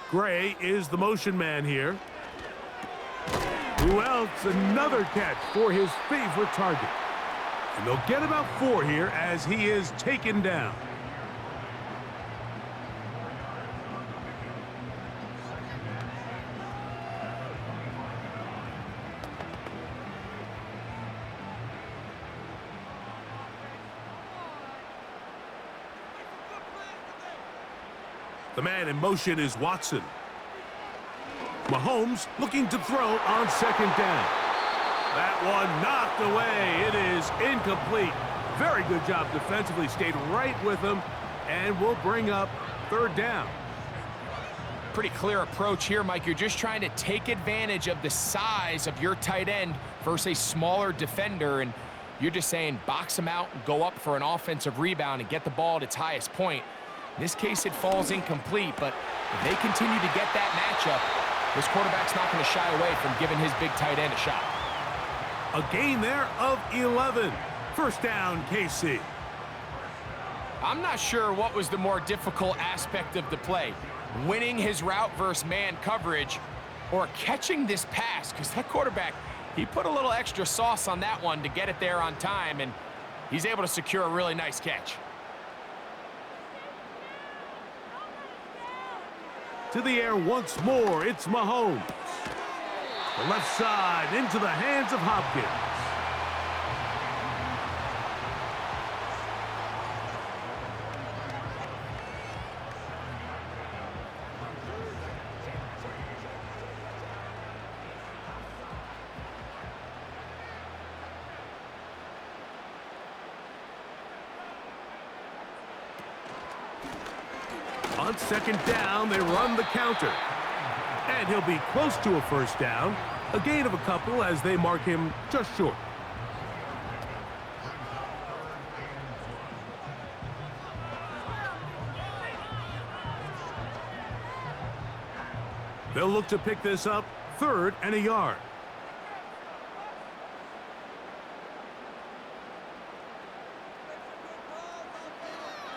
[SPEAKER 1] Gray is the motion man here. Who else? Another catch for his favorite target. And they'll get about 4 here as he is taken down. The man in motion is Watson. Mahomes looking to throw on second down. That one knocked away. It is incomplete. Very good job defensively. Stayed right with him and will bring up third down.
[SPEAKER 2] Pretty clear approach here, Mike. You're just trying to take advantage of the size of your tight end versus a smaller defender, and you're just saying box him out and go up for an offensive rebound and get the ball at its highest point. In this case, it falls incomplete, but if they continue to get that matchup, this quarterback's not going to shy away from giving his big tight end a shot.
[SPEAKER 1] A gain there of 11. First down, KC.
[SPEAKER 2] I'm not sure what was the more difficult aspect of the play, winning his route versus man coverage or catching this pass, because that quarterback, he put a little extra sauce on that one to get it there on time, and he's able to secure a really nice catch.
[SPEAKER 1] To the air once more, it's Mahomes. The left side into the hands of Hopkins. On second down, they run the counter. And he'll be close to a first down. A gain of a couple as they mark him just short. They'll look to pick this up, 3rd and a yard.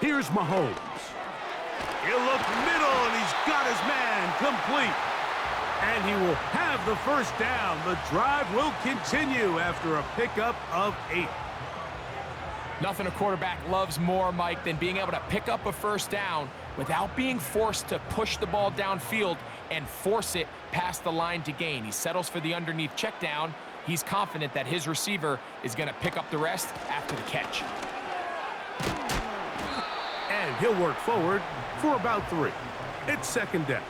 [SPEAKER 1] Here's Mahomes. He'll look middle, and he's got his man complete. And he will have the first down. The drive will continue after a pickup of 8.
[SPEAKER 2] Nothing a quarterback loves more, Mike, than being able to pick up a first down without being forced to push the ball downfield and force it past the line to gain. He settles for the underneath check down. He's confident that his receiver is going to pick up the rest after the catch.
[SPEAKER 1] And he'll work forward for about 3. It's second down.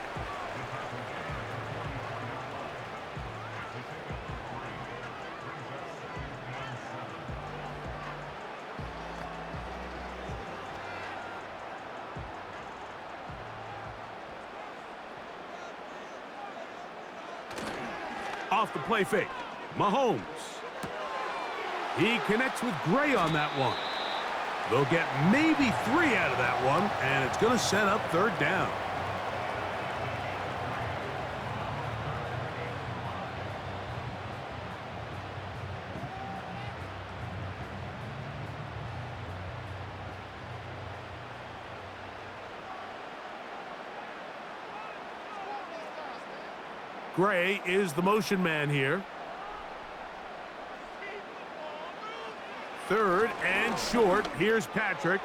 [SPEAKER 1] Off the play fake, Mahomes. He connects with Gray on that one. They'll get maybe 3 out of that one, and it's going to set up third down. Gray is the motion man here. 3rd and short. Here's Patrick.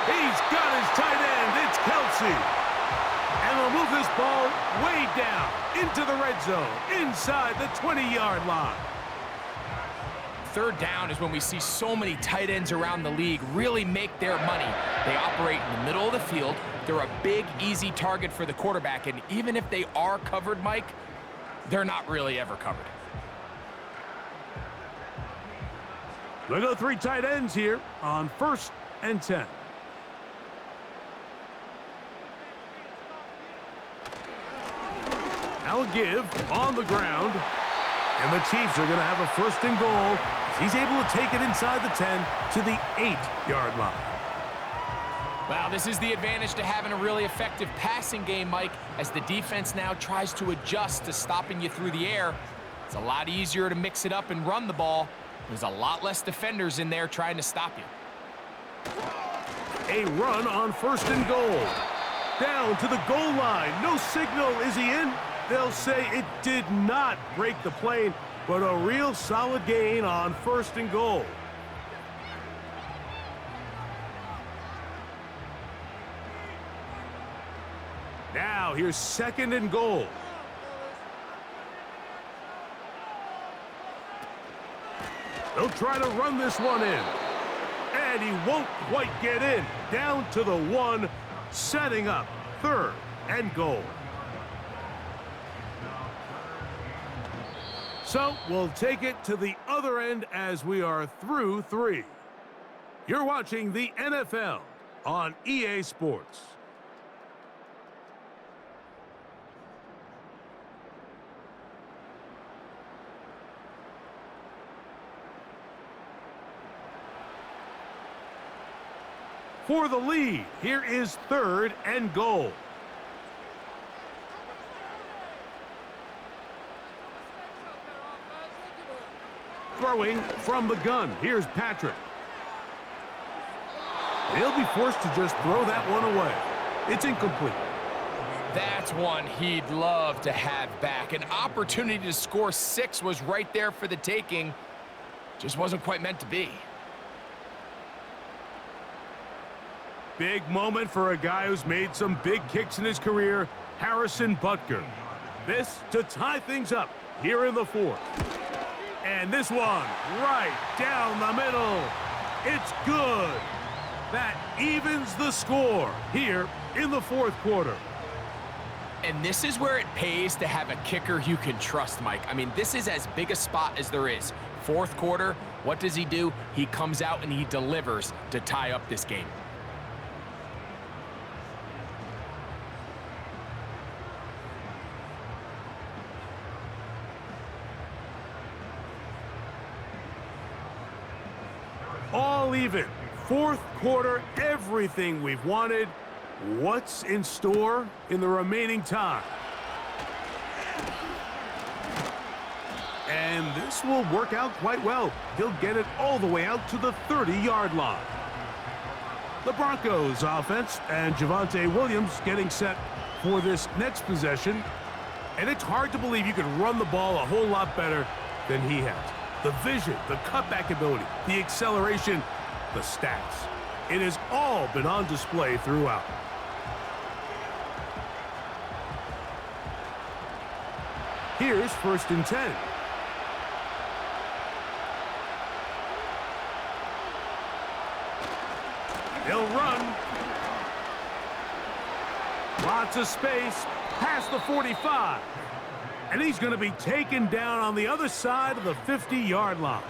[SPEAKER 1] He's got his tight end. It's Kelsey. And they'll move this ball way down into the red zone, inside the 20-yard line.
[SPEAKER 2] 3rd down is when we see so many tight ends around the league really make their money. They operate in the middle of the field. They're a big, easy target for the quarterback, and even if they are covered, Mike, they're not really ever covered.
[SPEAKER 1] They go 3 tight ends here on 1st and 10. Now a give on the ground. And the Chiefs are going to have a 1st and goal. He's able to take it inside the 10 to the 8-yard line.
[SPEAKER 2] Well, this is the advantage to having a really effective passing game, Mike, as the defense now tries to adjust to stopping you through the air. It's a lot easier to mix it up and run the ball. There's a lot less defenders in there trying to stop you.
[SPEAKER 1] A run on 1st and goal. Down to the goal line. No signal. Is he in? They'll say it did not break the plane, but a real solid gain on 1st and goal. Now here's 2nd and goal. They'll try to run this one in. And he won't quite get in. Down to the 1. setting up 3rd and goal. So we'll take it to the other end as we are through 3. You're watching the NFL on EA Sports. For the lead, here is 3rd and goal. Throwing from the gun, here's Patrick. He'll be forced to just throw that one away. It's incomplete.
[SPEAKER 2] That's one he'd love to have back. An opportunity to score 6 was right there for the taking. Just wasn't quite meant to be.
[SPEAKER 1] Big moment for a guy who's made some big kicks in his career, Harrison Butker. This to tie things up here in the 4th. And this one right down the middle. It's good. That evens the score here in the 4th quarter.
[SPEAKER 2] And this is where it pays to have a kicker you can trust, Mike. I mean, this is as big a spot as there is. 4th quarter, what does he do? He comes out and he delivers to tie up this game.
[SPEAKER 1] All even. 4th quarter, everything we've wanted. What's in store in the remaining time? And this will work out quite well. He'll get it all the way out to the 30-yard line. The Broncos offense and Javonte Williams getting set for this next possession. And it's hard to believe you can run the ball a whole lot better than he has. The vision, the cutback ability, the acceleration, the stats. It has all been on display throughout. Here's 1st and 10. They'll run. Lots of space past the 45. And he's going to be taken down on the other side of the 50-yard line.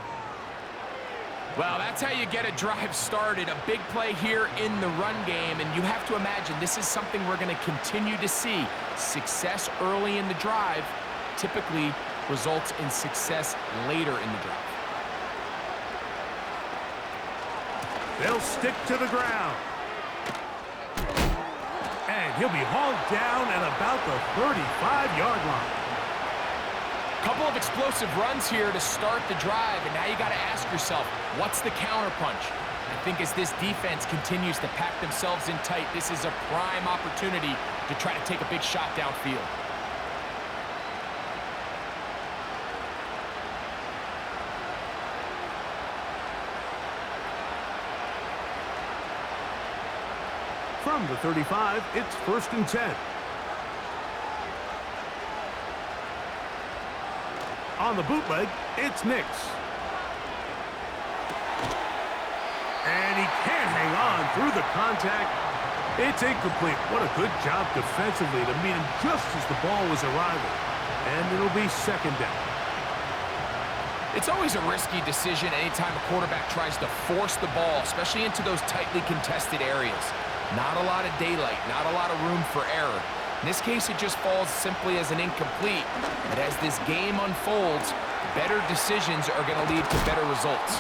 [SPEAKER 2] Well, that's how you get a drive started. A big play here in the run game. And you have to imagine this is something we're going to continue to see. Success early in the drive typically results in success later in the drive.
[SPEAKER 1] They'll stick to the ground. And he'll be hauled down at about the 35-yard line.
[SPEAKER 2] Couple of explosive runs here to start the drive, and now you got to ask yourself, what's the counterpunch? I think as this defense continues to pack themselves in tight, this is a prime opportunity to try to take a big shot downfield.
[SPEAKER 1] From the 35, it's 1st and 10. On the bootleg, it's Nix. And he can't hang on through the contact. It's incomplete. What a good job defensively to meet him just as the ball was arriving. And it'll be 2nd down.
[SPEAKER 2] It's always a risky decision anytime a quarterback tries to force the ball, especially into those tightly contested areas. Not a lot of daylight, not a lot of room for error. In this case, it just falls simply as an incomplete. But as this game unfolds, better decisions are going to lead to better results.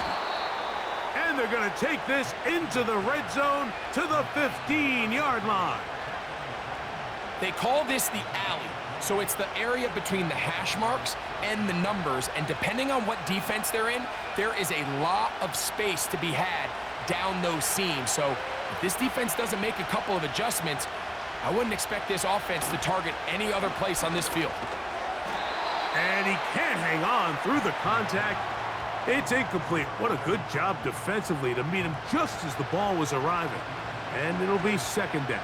[SPEAKER 1] And they're going to take this into the red zone to the 15-yard line.
[SPEAKER 2] They call this the alley. So it's the area between the hash marks and the numbers. And depending on what defense they're in, there is a lot of space to be had down those seams. So if this defense doesn't make a couple of adjustments, I wouldn't expect this offense to target any other place on this field.
[SPEAKER 1] And he can't hang on through the contact. It's incomplete. What a good job defensively to meet him just as the ball was arriving. And it'll be 2nd down.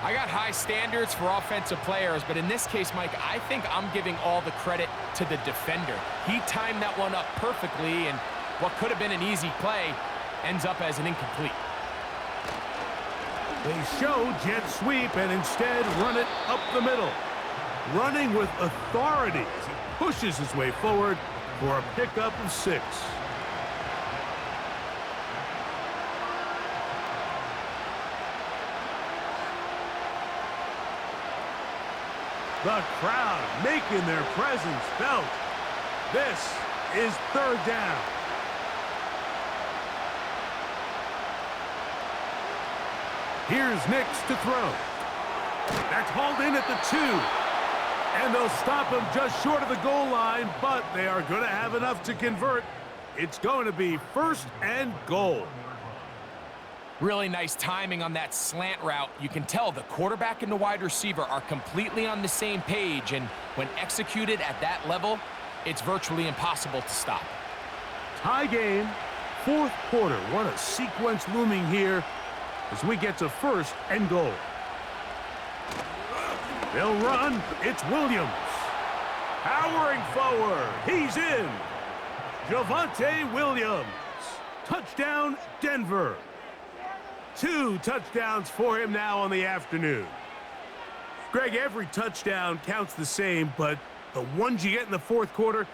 [SPEAKER 2] I got high standards for offensive players, but in this case, Mike, I think I'm giving all the credit to the defender. He timed that one up perfectly, and what could have been an easy play ends up as an incomplete.
[SPEAKER 1] They show jet sweep and instead run it up the middle. Running with authority as he pushes his way forward for a pickup of 6. The crowd making their presence felt. This is 3rd down. Here's Nix to throw. That's hauled in at the 2. And they'll stop him just short of the goal line, but they are going to have enough to convert. It's going to be 1st and goal.
[SPEAKER 2] Really nice timing on that slant route. You can tell the quarterback and the wide receiver are completely on the same page, and when executed at that level, it's virtually impossible to stop.
[SPEAKER 1] Tie game, 4th quarter. What a sequence looming here as we get to 1st and goal. They'll run. It's Williams. Powering forward. He's in. Javonte Williams. Touchdown, Denver. 2 touchdowns for him now on the afternoon. Greg, every touchdown counts the same, but the ones you get in the 4th quarter,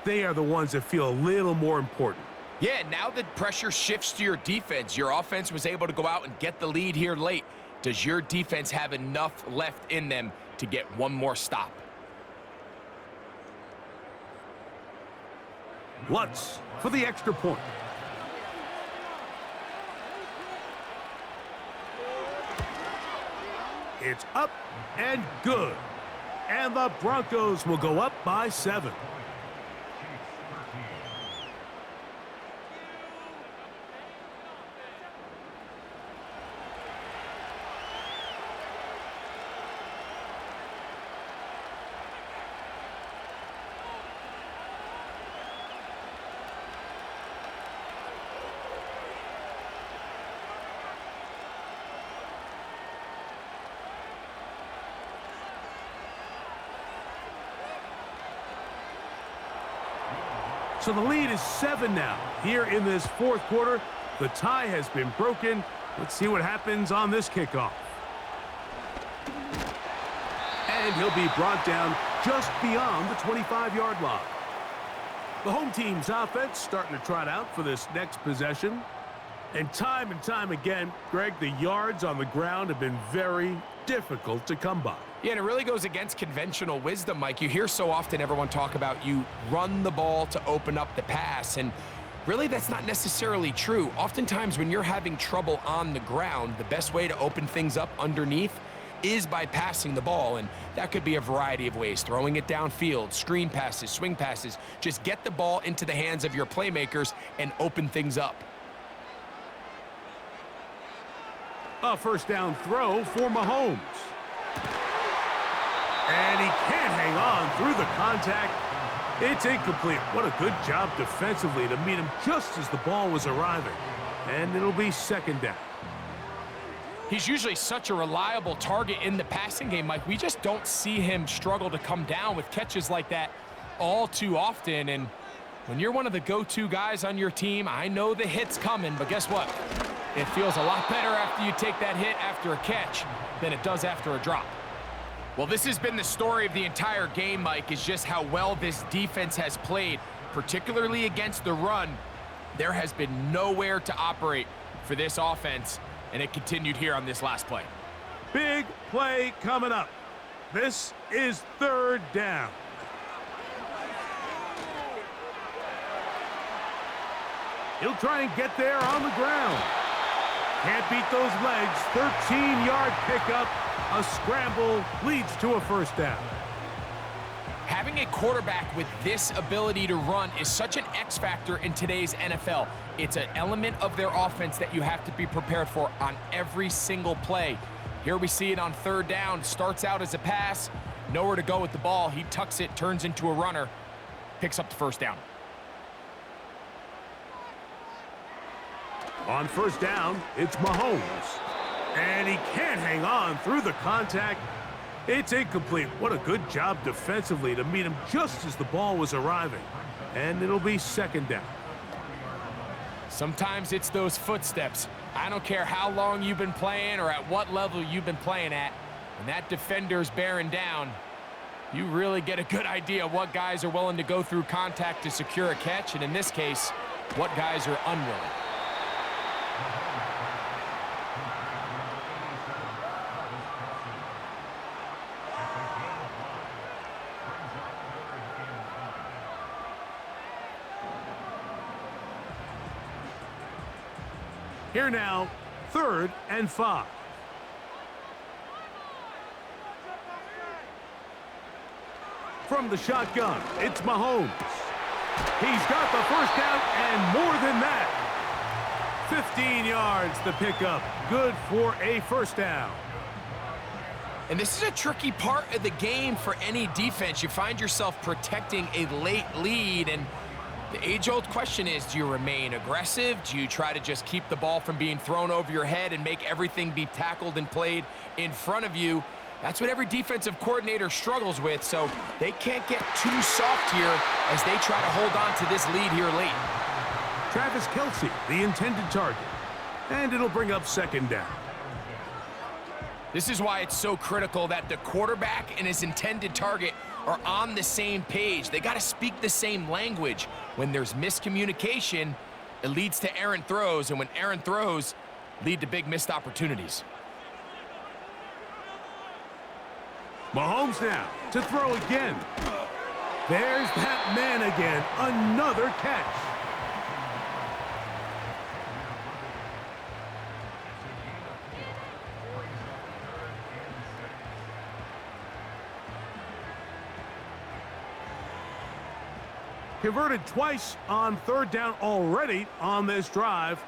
[SPEAKER 1] they are the ones that feel a little more important.
[SPEAKER 2] Yeah, now the pressure shifts to your defense. Your offense was able to go out and get the lead here late. Does your defense have enough left in them to get one more stop?
[SPEAKER 1] Lutz for the extra point. It's up and good. And the Broncos will go up by 7. So the lead is 7 now. Here in this 4th quarter, the tie has been broken. Let's see what happens on this kickoff. And he'll be brought down just beyond the 25-yard line. The home team's offense starting to trot out for this next possession. And time again, Greg, the yards on the ground have been very difficult to come by.
[SPEAKER 2] Yeah, and it really goes against conventional wisdom, Mike. You hear so often everyone talk about you run the ball to open up the pass, and really that's not necessarily true. Oftentimes when you're having trouble on the ground, the best way to open things up underneath is by passing the ball, and that could be a variety of ways. Throwing it downfield, screen passes, swing passes. Just get the ball into the hands of your playmakers and open things up.
[SPEAKER 1] A 1st down throw for Mahomes. And he can't hang on through the contact. It's incomplete. What a good job defensively to meet him just as the ball was arriving. And it'll be 2nd down.
[SPEAKER 2] He's usually such a reliable target in the passing game, Mike. We just don't see him struggle to come down with catches like that all too often. And when you're one of the go-to guys on your team, I know the hit's coming, but guess what? It feels a lot better after you take that hit after a catch than it does after a drop. Well, this has been the story of the entire game, Mike, is just how well this defense has played, particularly against the run. There has been nowhere to operate for this offense, and it continued here on this last play.
[SPEAKER 1] Big play coming up. This is 3rd down. He'll try and get there on the ground. Can't beat those legs. 13-yard pickup. A scramble leads to a 1st down.
[SPEAKER 2] Having a quarterback with this ability to run is such an X factor in today's NFL. It's an element of their offense that you have to be prepared for on every single play. Here we see it on 3rd down. Starts out as a pass. Nowhere to go with the ball. He tucks it, turns into a runner. Picks up the 1st down.
[SPEAKER 1] On 1st down, it's Mahomes. And he can't hang on through the contact. It's incomplete. What a good job defensively to meet him just as the ball was arriving. And it'll be 2nd down.
[SPEAKER 2] Sometimes it's those footsteps. I don't care how long you've been playing or at what level you've been playing at. When that defender's bearing down, you really get a good idea of what guys are willing to go through contact to secure a catch, and in this case, what guys are unwilling.
[SPEAKER 1] Here now, 3rd and 5. From the shotgun, it's Mahomes. He's got the first down and more than that. 15 yards the pickup. Good for a first down.
[SPEAKER 2] And this is a tricky part of the game for any defense. You find yourself protecting a late lead, and the age-old question is, do you remain aggressive? Do you try to just keep the ball from being thrown over your head and make everything be tackled and played in front of you? That's what every defensive coordinator struggles with, so they can't get too soft here as they try to hold on to this lead here late.
[SPEAKER 1] Travis Kelce, the intended target, and it'll bring up 2nd down.
[SPEAKER 2] This is why it's so critical that the quarterback and his intended target are on the same page. They got to speak the same language. When there's miscommunication, it leads to errant throws, and when errant throws lead to big missed opportunities.
[SPEAKER 1] Mahomes now to throw again. There's that man again. Another catch. Converted twice on 3rd down already on this drive.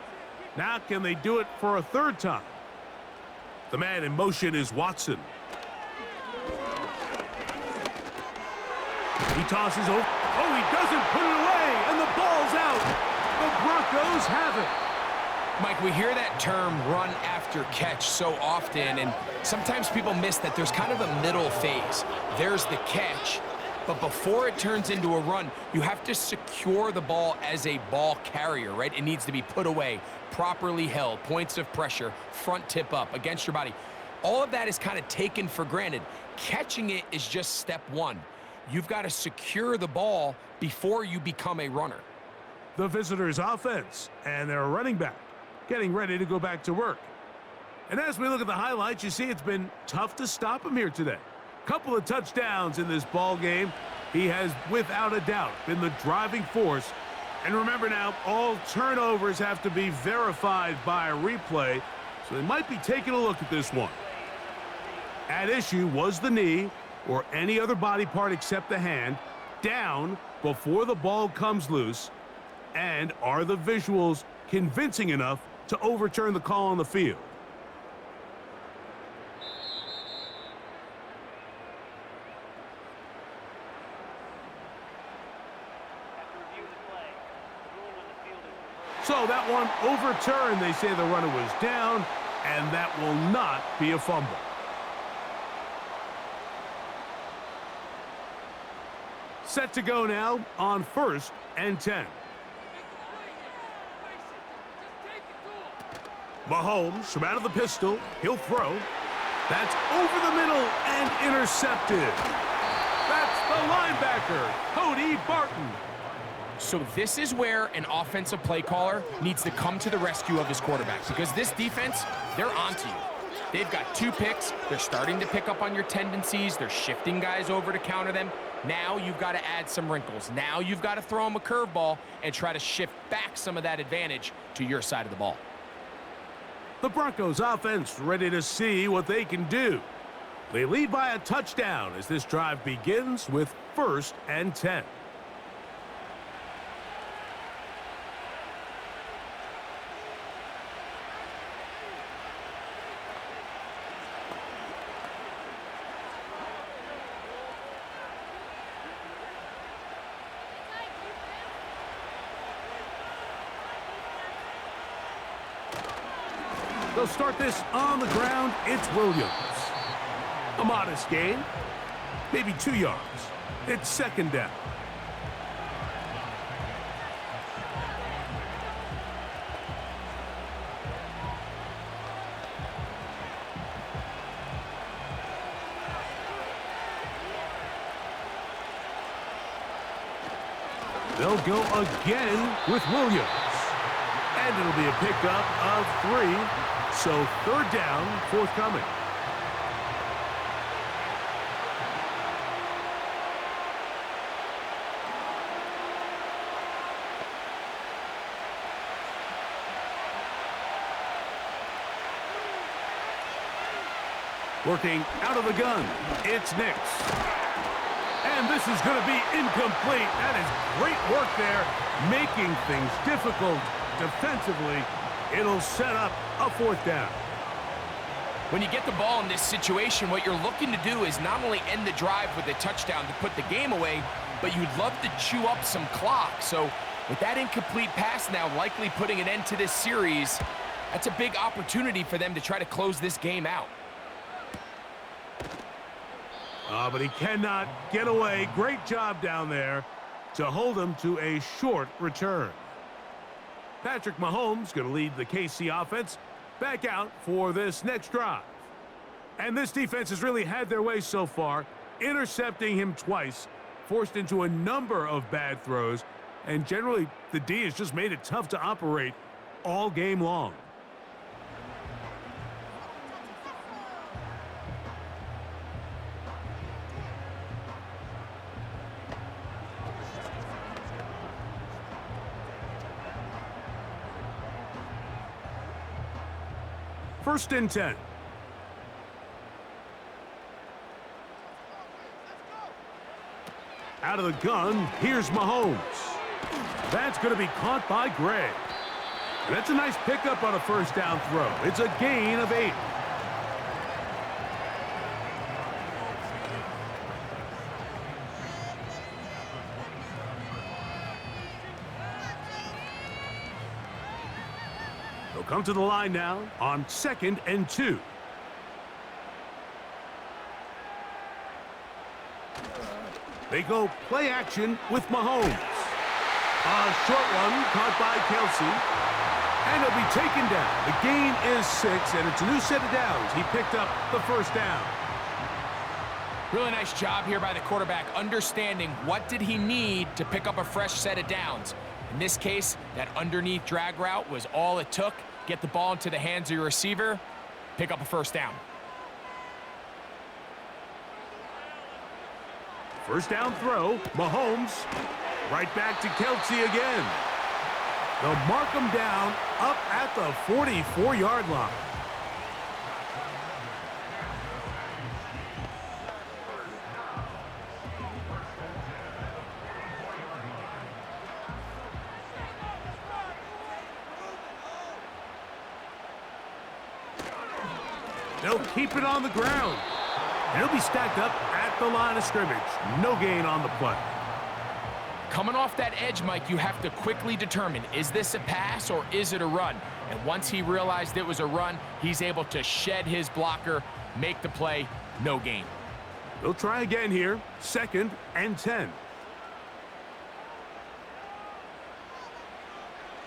[SPEAKER 1] Now can they do it for a 3rd time? The man in motion is Watson. He tosses over. Oh, he doesn't put it away, and the ball's out. The Broncos have it.
[SPEAKER 2] Mike, we hear that term run after catch so often, and sometimes people miss that there's kind of a middle phase. There's the catch, but before it turns into a run, you have to secure the ball as a ball carrier, right? It needs to be put away, properly held, points of pressure, front tip up against your body. All of that is kind of taken for granted. Catching it is just step one. You've got to secure the ball before you become a runner.
[SPEAKER 1] The visitors' offense and their running back getting ready to go back to work. And as we look at the highlights, you see it's been tough to stop him here today. Couple of touchdowns in this ball game. He has, without a doubt, been the driving force. And remember now, all turnovers have to be verified by a replay, so they might be taking a look at this one. At issue was the knee, or any other body part except the hand, down before the ball comes loose, and are the visuals convincing enough to overturn the call on the field? So that one overturned. They say the runner was down, and that will not be a fumble. Set to go now on 1st and 10. Mahomes from out of the pistol. He'll throw. That's over the middle and intercepted. That's the linebacker, Cody Barton.
[SPEAKER 2] So this is where an offensive play caller needs to come to the rescue of his quarterback, because this defense, they're onto you. They've got 2 picks. They're starting to pick up on your tendencies. They're shifting guys over to counter them. Now you've got to add some wrinkles. Now you've got to throw them a curveball and try to shift back some of that advantage to your side of the ball.
[SPEAKER 1] The Broncos offense ready to see what they can do. They lead by a touchdown as this drive begins with 1st and 10. They'll start this on the ground. It's Williams. A modest gain, maybe 2 yards. It's 2nd down. They'll go again with Williams. And it'll be a pickup of 3. So third down forthcoming. Working out of the gun, it's Nix. And this is going to be incomplete. That is great work there, making things difficult defensively. It'll set up a fourth down.
[SPEAKER 2] When you get the ball in this situation, what you're looking to do is not only end the drive with a touchdown to put the game away, but you'd love to chew up some clock. So with that incomplete pass now likely putting an end to this series, that's a big opportunity for them to try to close this game out.
[SPEAKER 1] But he cannot get away. Great job down there to hold him to a short return. Patrick Mahomes going to lead the KC offense back out for this next drive. And this defense has really had their way so far, intercepting him twice, forced into a number of bad throws, and generally the D has just made it tough to operate all game long. First and 10. Out of the gun, here's Mahomes. That's going to be caught by Gray. That's a nice pickup on a first down throw. It's a gain of 8. They'll come to the line now on 2nd and 2. They go play action with Mahomes. A short one caught by Kelsey. And he'll be taken down. The gain is 6, and it's a new set of downs. He picked up the first down.
[SPEAKER 2] Really nice job here by the quarterback, understanding what did he need to pick up a fresh set of downs. In this case, that underneath drag route was all it took. Get the ball into the hands of your receiver, pick up a first down.
[SPEAKER 1] First down throw, Mahomes, right back to Kelsey again. They'll mark him down up at the 44-yard line. They'll keep it on the ground. And he'll be stacked up at the line of scrimmage. No gain on the play.
[SPEAKER 2] Coming off that edge, Mike, you have to quickly determine, is this a pass or is it a run? And once he realized it was a run, he's able to shed his blocker, make the play, no gain.
[SPEAKER 1] They'll try again here, 2nd and 10.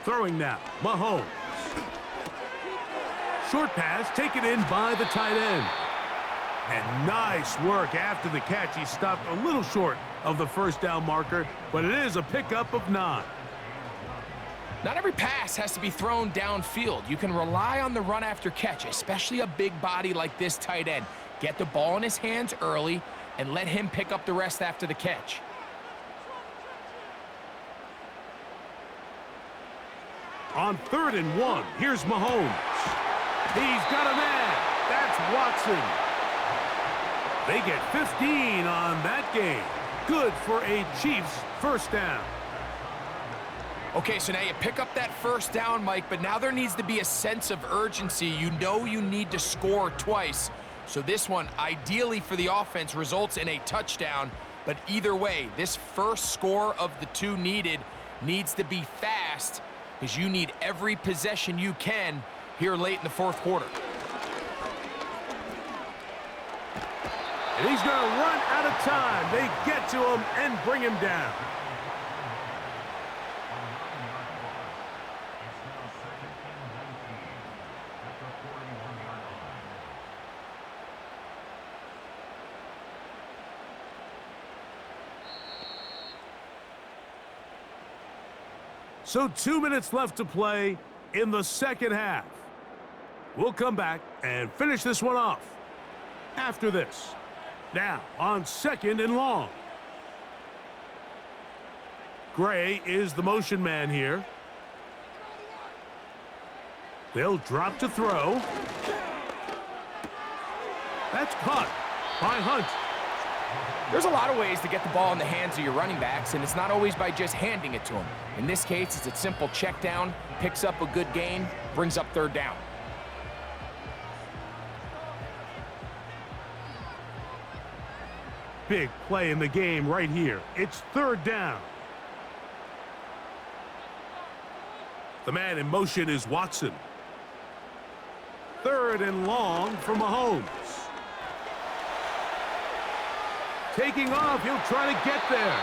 [SPEAKER 1] Throwing now, Mahomes. Short pass taken in by the tight end. And nice work after the catch. He stopped a little short of the first down marker, but it is a pickup of 9.
[SPEAKER 2] Not every pass has to be thrown downfield. You can rely on the run after catch, especially a big body like this tight end. Get the ball in his hands early and let him pick up the rest after the catch.
[SPEAKER 1] On 3rd and 1, here's Mahomes. He's got a man. That's Watson. They get 15 on that game. Good for a Chiefs first down.
[SPEAKER 2] Okay, so now you pick up that first down, Mike, but now there needs to be a sense of urgency. You know you need to score twice. So this one, ideally for the offense, results in a touchdown. But either way, this first score of the 2 needed needs to be fast because you need every possession you can here late in the 4th quarter.
[SPEAKER 1] And he's going to run out of time. They get to him and bring him down. So 2 minutes left to play in the second half. We'll come back and finish this one off after this. Now on 2nd and long. Gray is the motion man here. They'll drop to throw. That's caught by Hunt.
[SPEAKER 2] There's a lot of ways to get the ball in the hands of your running backs, and it's not always by just handing it to them. In this case, it's a simple check down, picks up a good gain, brings up 3rd down.
[SPEAKER 1] Big play in the game right here. It's 3rd down. The man in motion is Watson. 3rd and long for Mahomes. Taking off, he'll try to get there.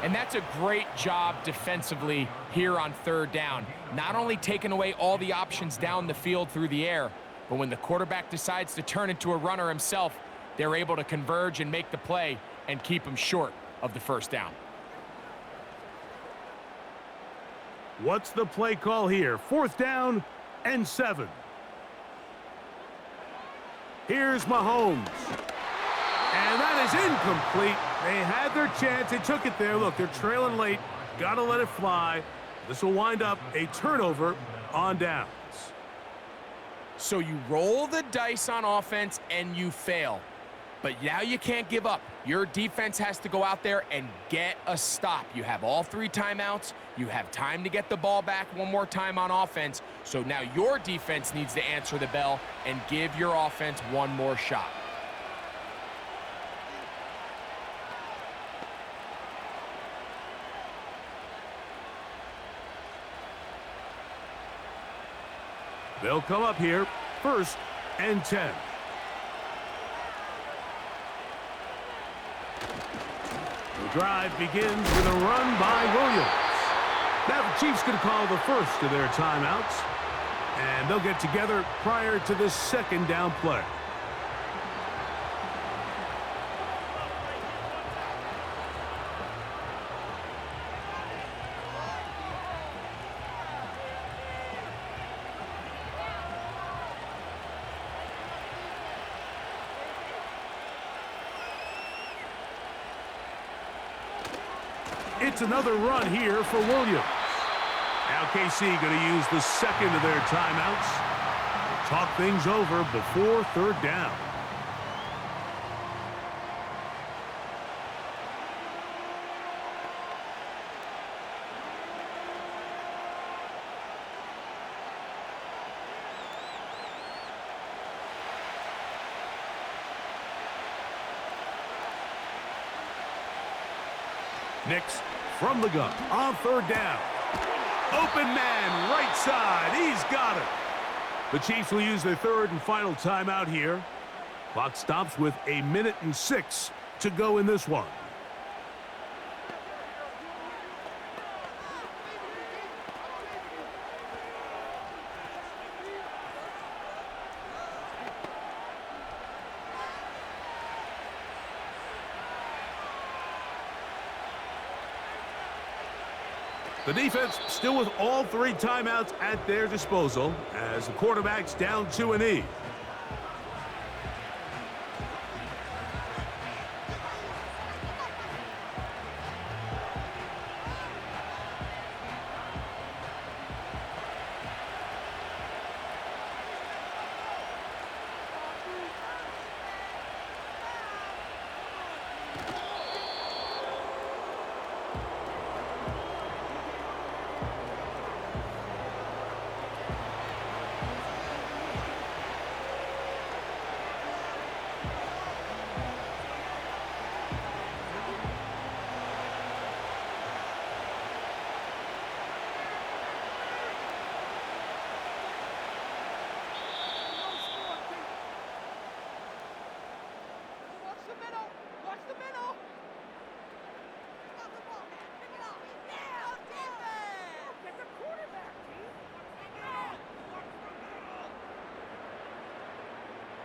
[SPEAKER 2] And that's a great job defensively here on 3rd down. Not only taking away all the options down the field through the air, but when the quarterback decides to turn into a runner himself, they're able to converge and make the play and keep him short of the 1st down.
[SPEAKER 1] What's the play call here? 4th down and 7. Here's Mahomes. And that is incomplete. They had their chance. They took it there. Look, they're trailing late. Got to let it fly. This will wind up a turnover on downs.
[SPEAKER 2] So you roll the dice on offense and you fail. But now you can't give up. Your defense has to go out there and get a stop. You have all 3 timeouts. You have time to get the ball back one more time on offense. So now your defense needs to answer the bell and give your offense one more shot.
[SPEAKER 1] They'll come up here, 1st and 10. The drive begins with a run by Williams. Now the Chiefs going to call the first of their timeouts, and they'll get together prior to this 2nd down play. It's another run here for Williams. Now KC going to use the 2nd of their timeouts. Talk things over before 3rd down. Nix from the gun on 3rd down. Open man, right side. He's got it. The Chiefs will use their 3rd and final timeout here. Clock stops with 1 minute and 6 to go in this one. The defense still with all 3 timeouts at their disposal as the quarterback's down 2 and E.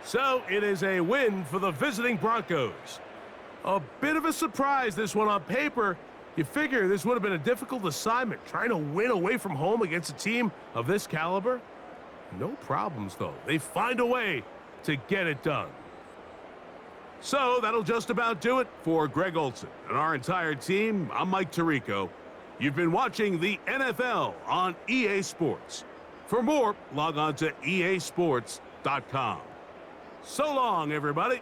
[SPEAKER 1] So it is a win for the visiting Broncos. A bit of a surprise, this one on paper. You figure this would have been a difficult assignment, trying to win away from home against a team of this caliber. No problems, though. They find a way to get it done. So that'll just about do it for Greg Olson and our entire team. I'm Mike Tirico. You've been watching the NFL on EA Sports. For more, log on to easports.com. So long, everybody.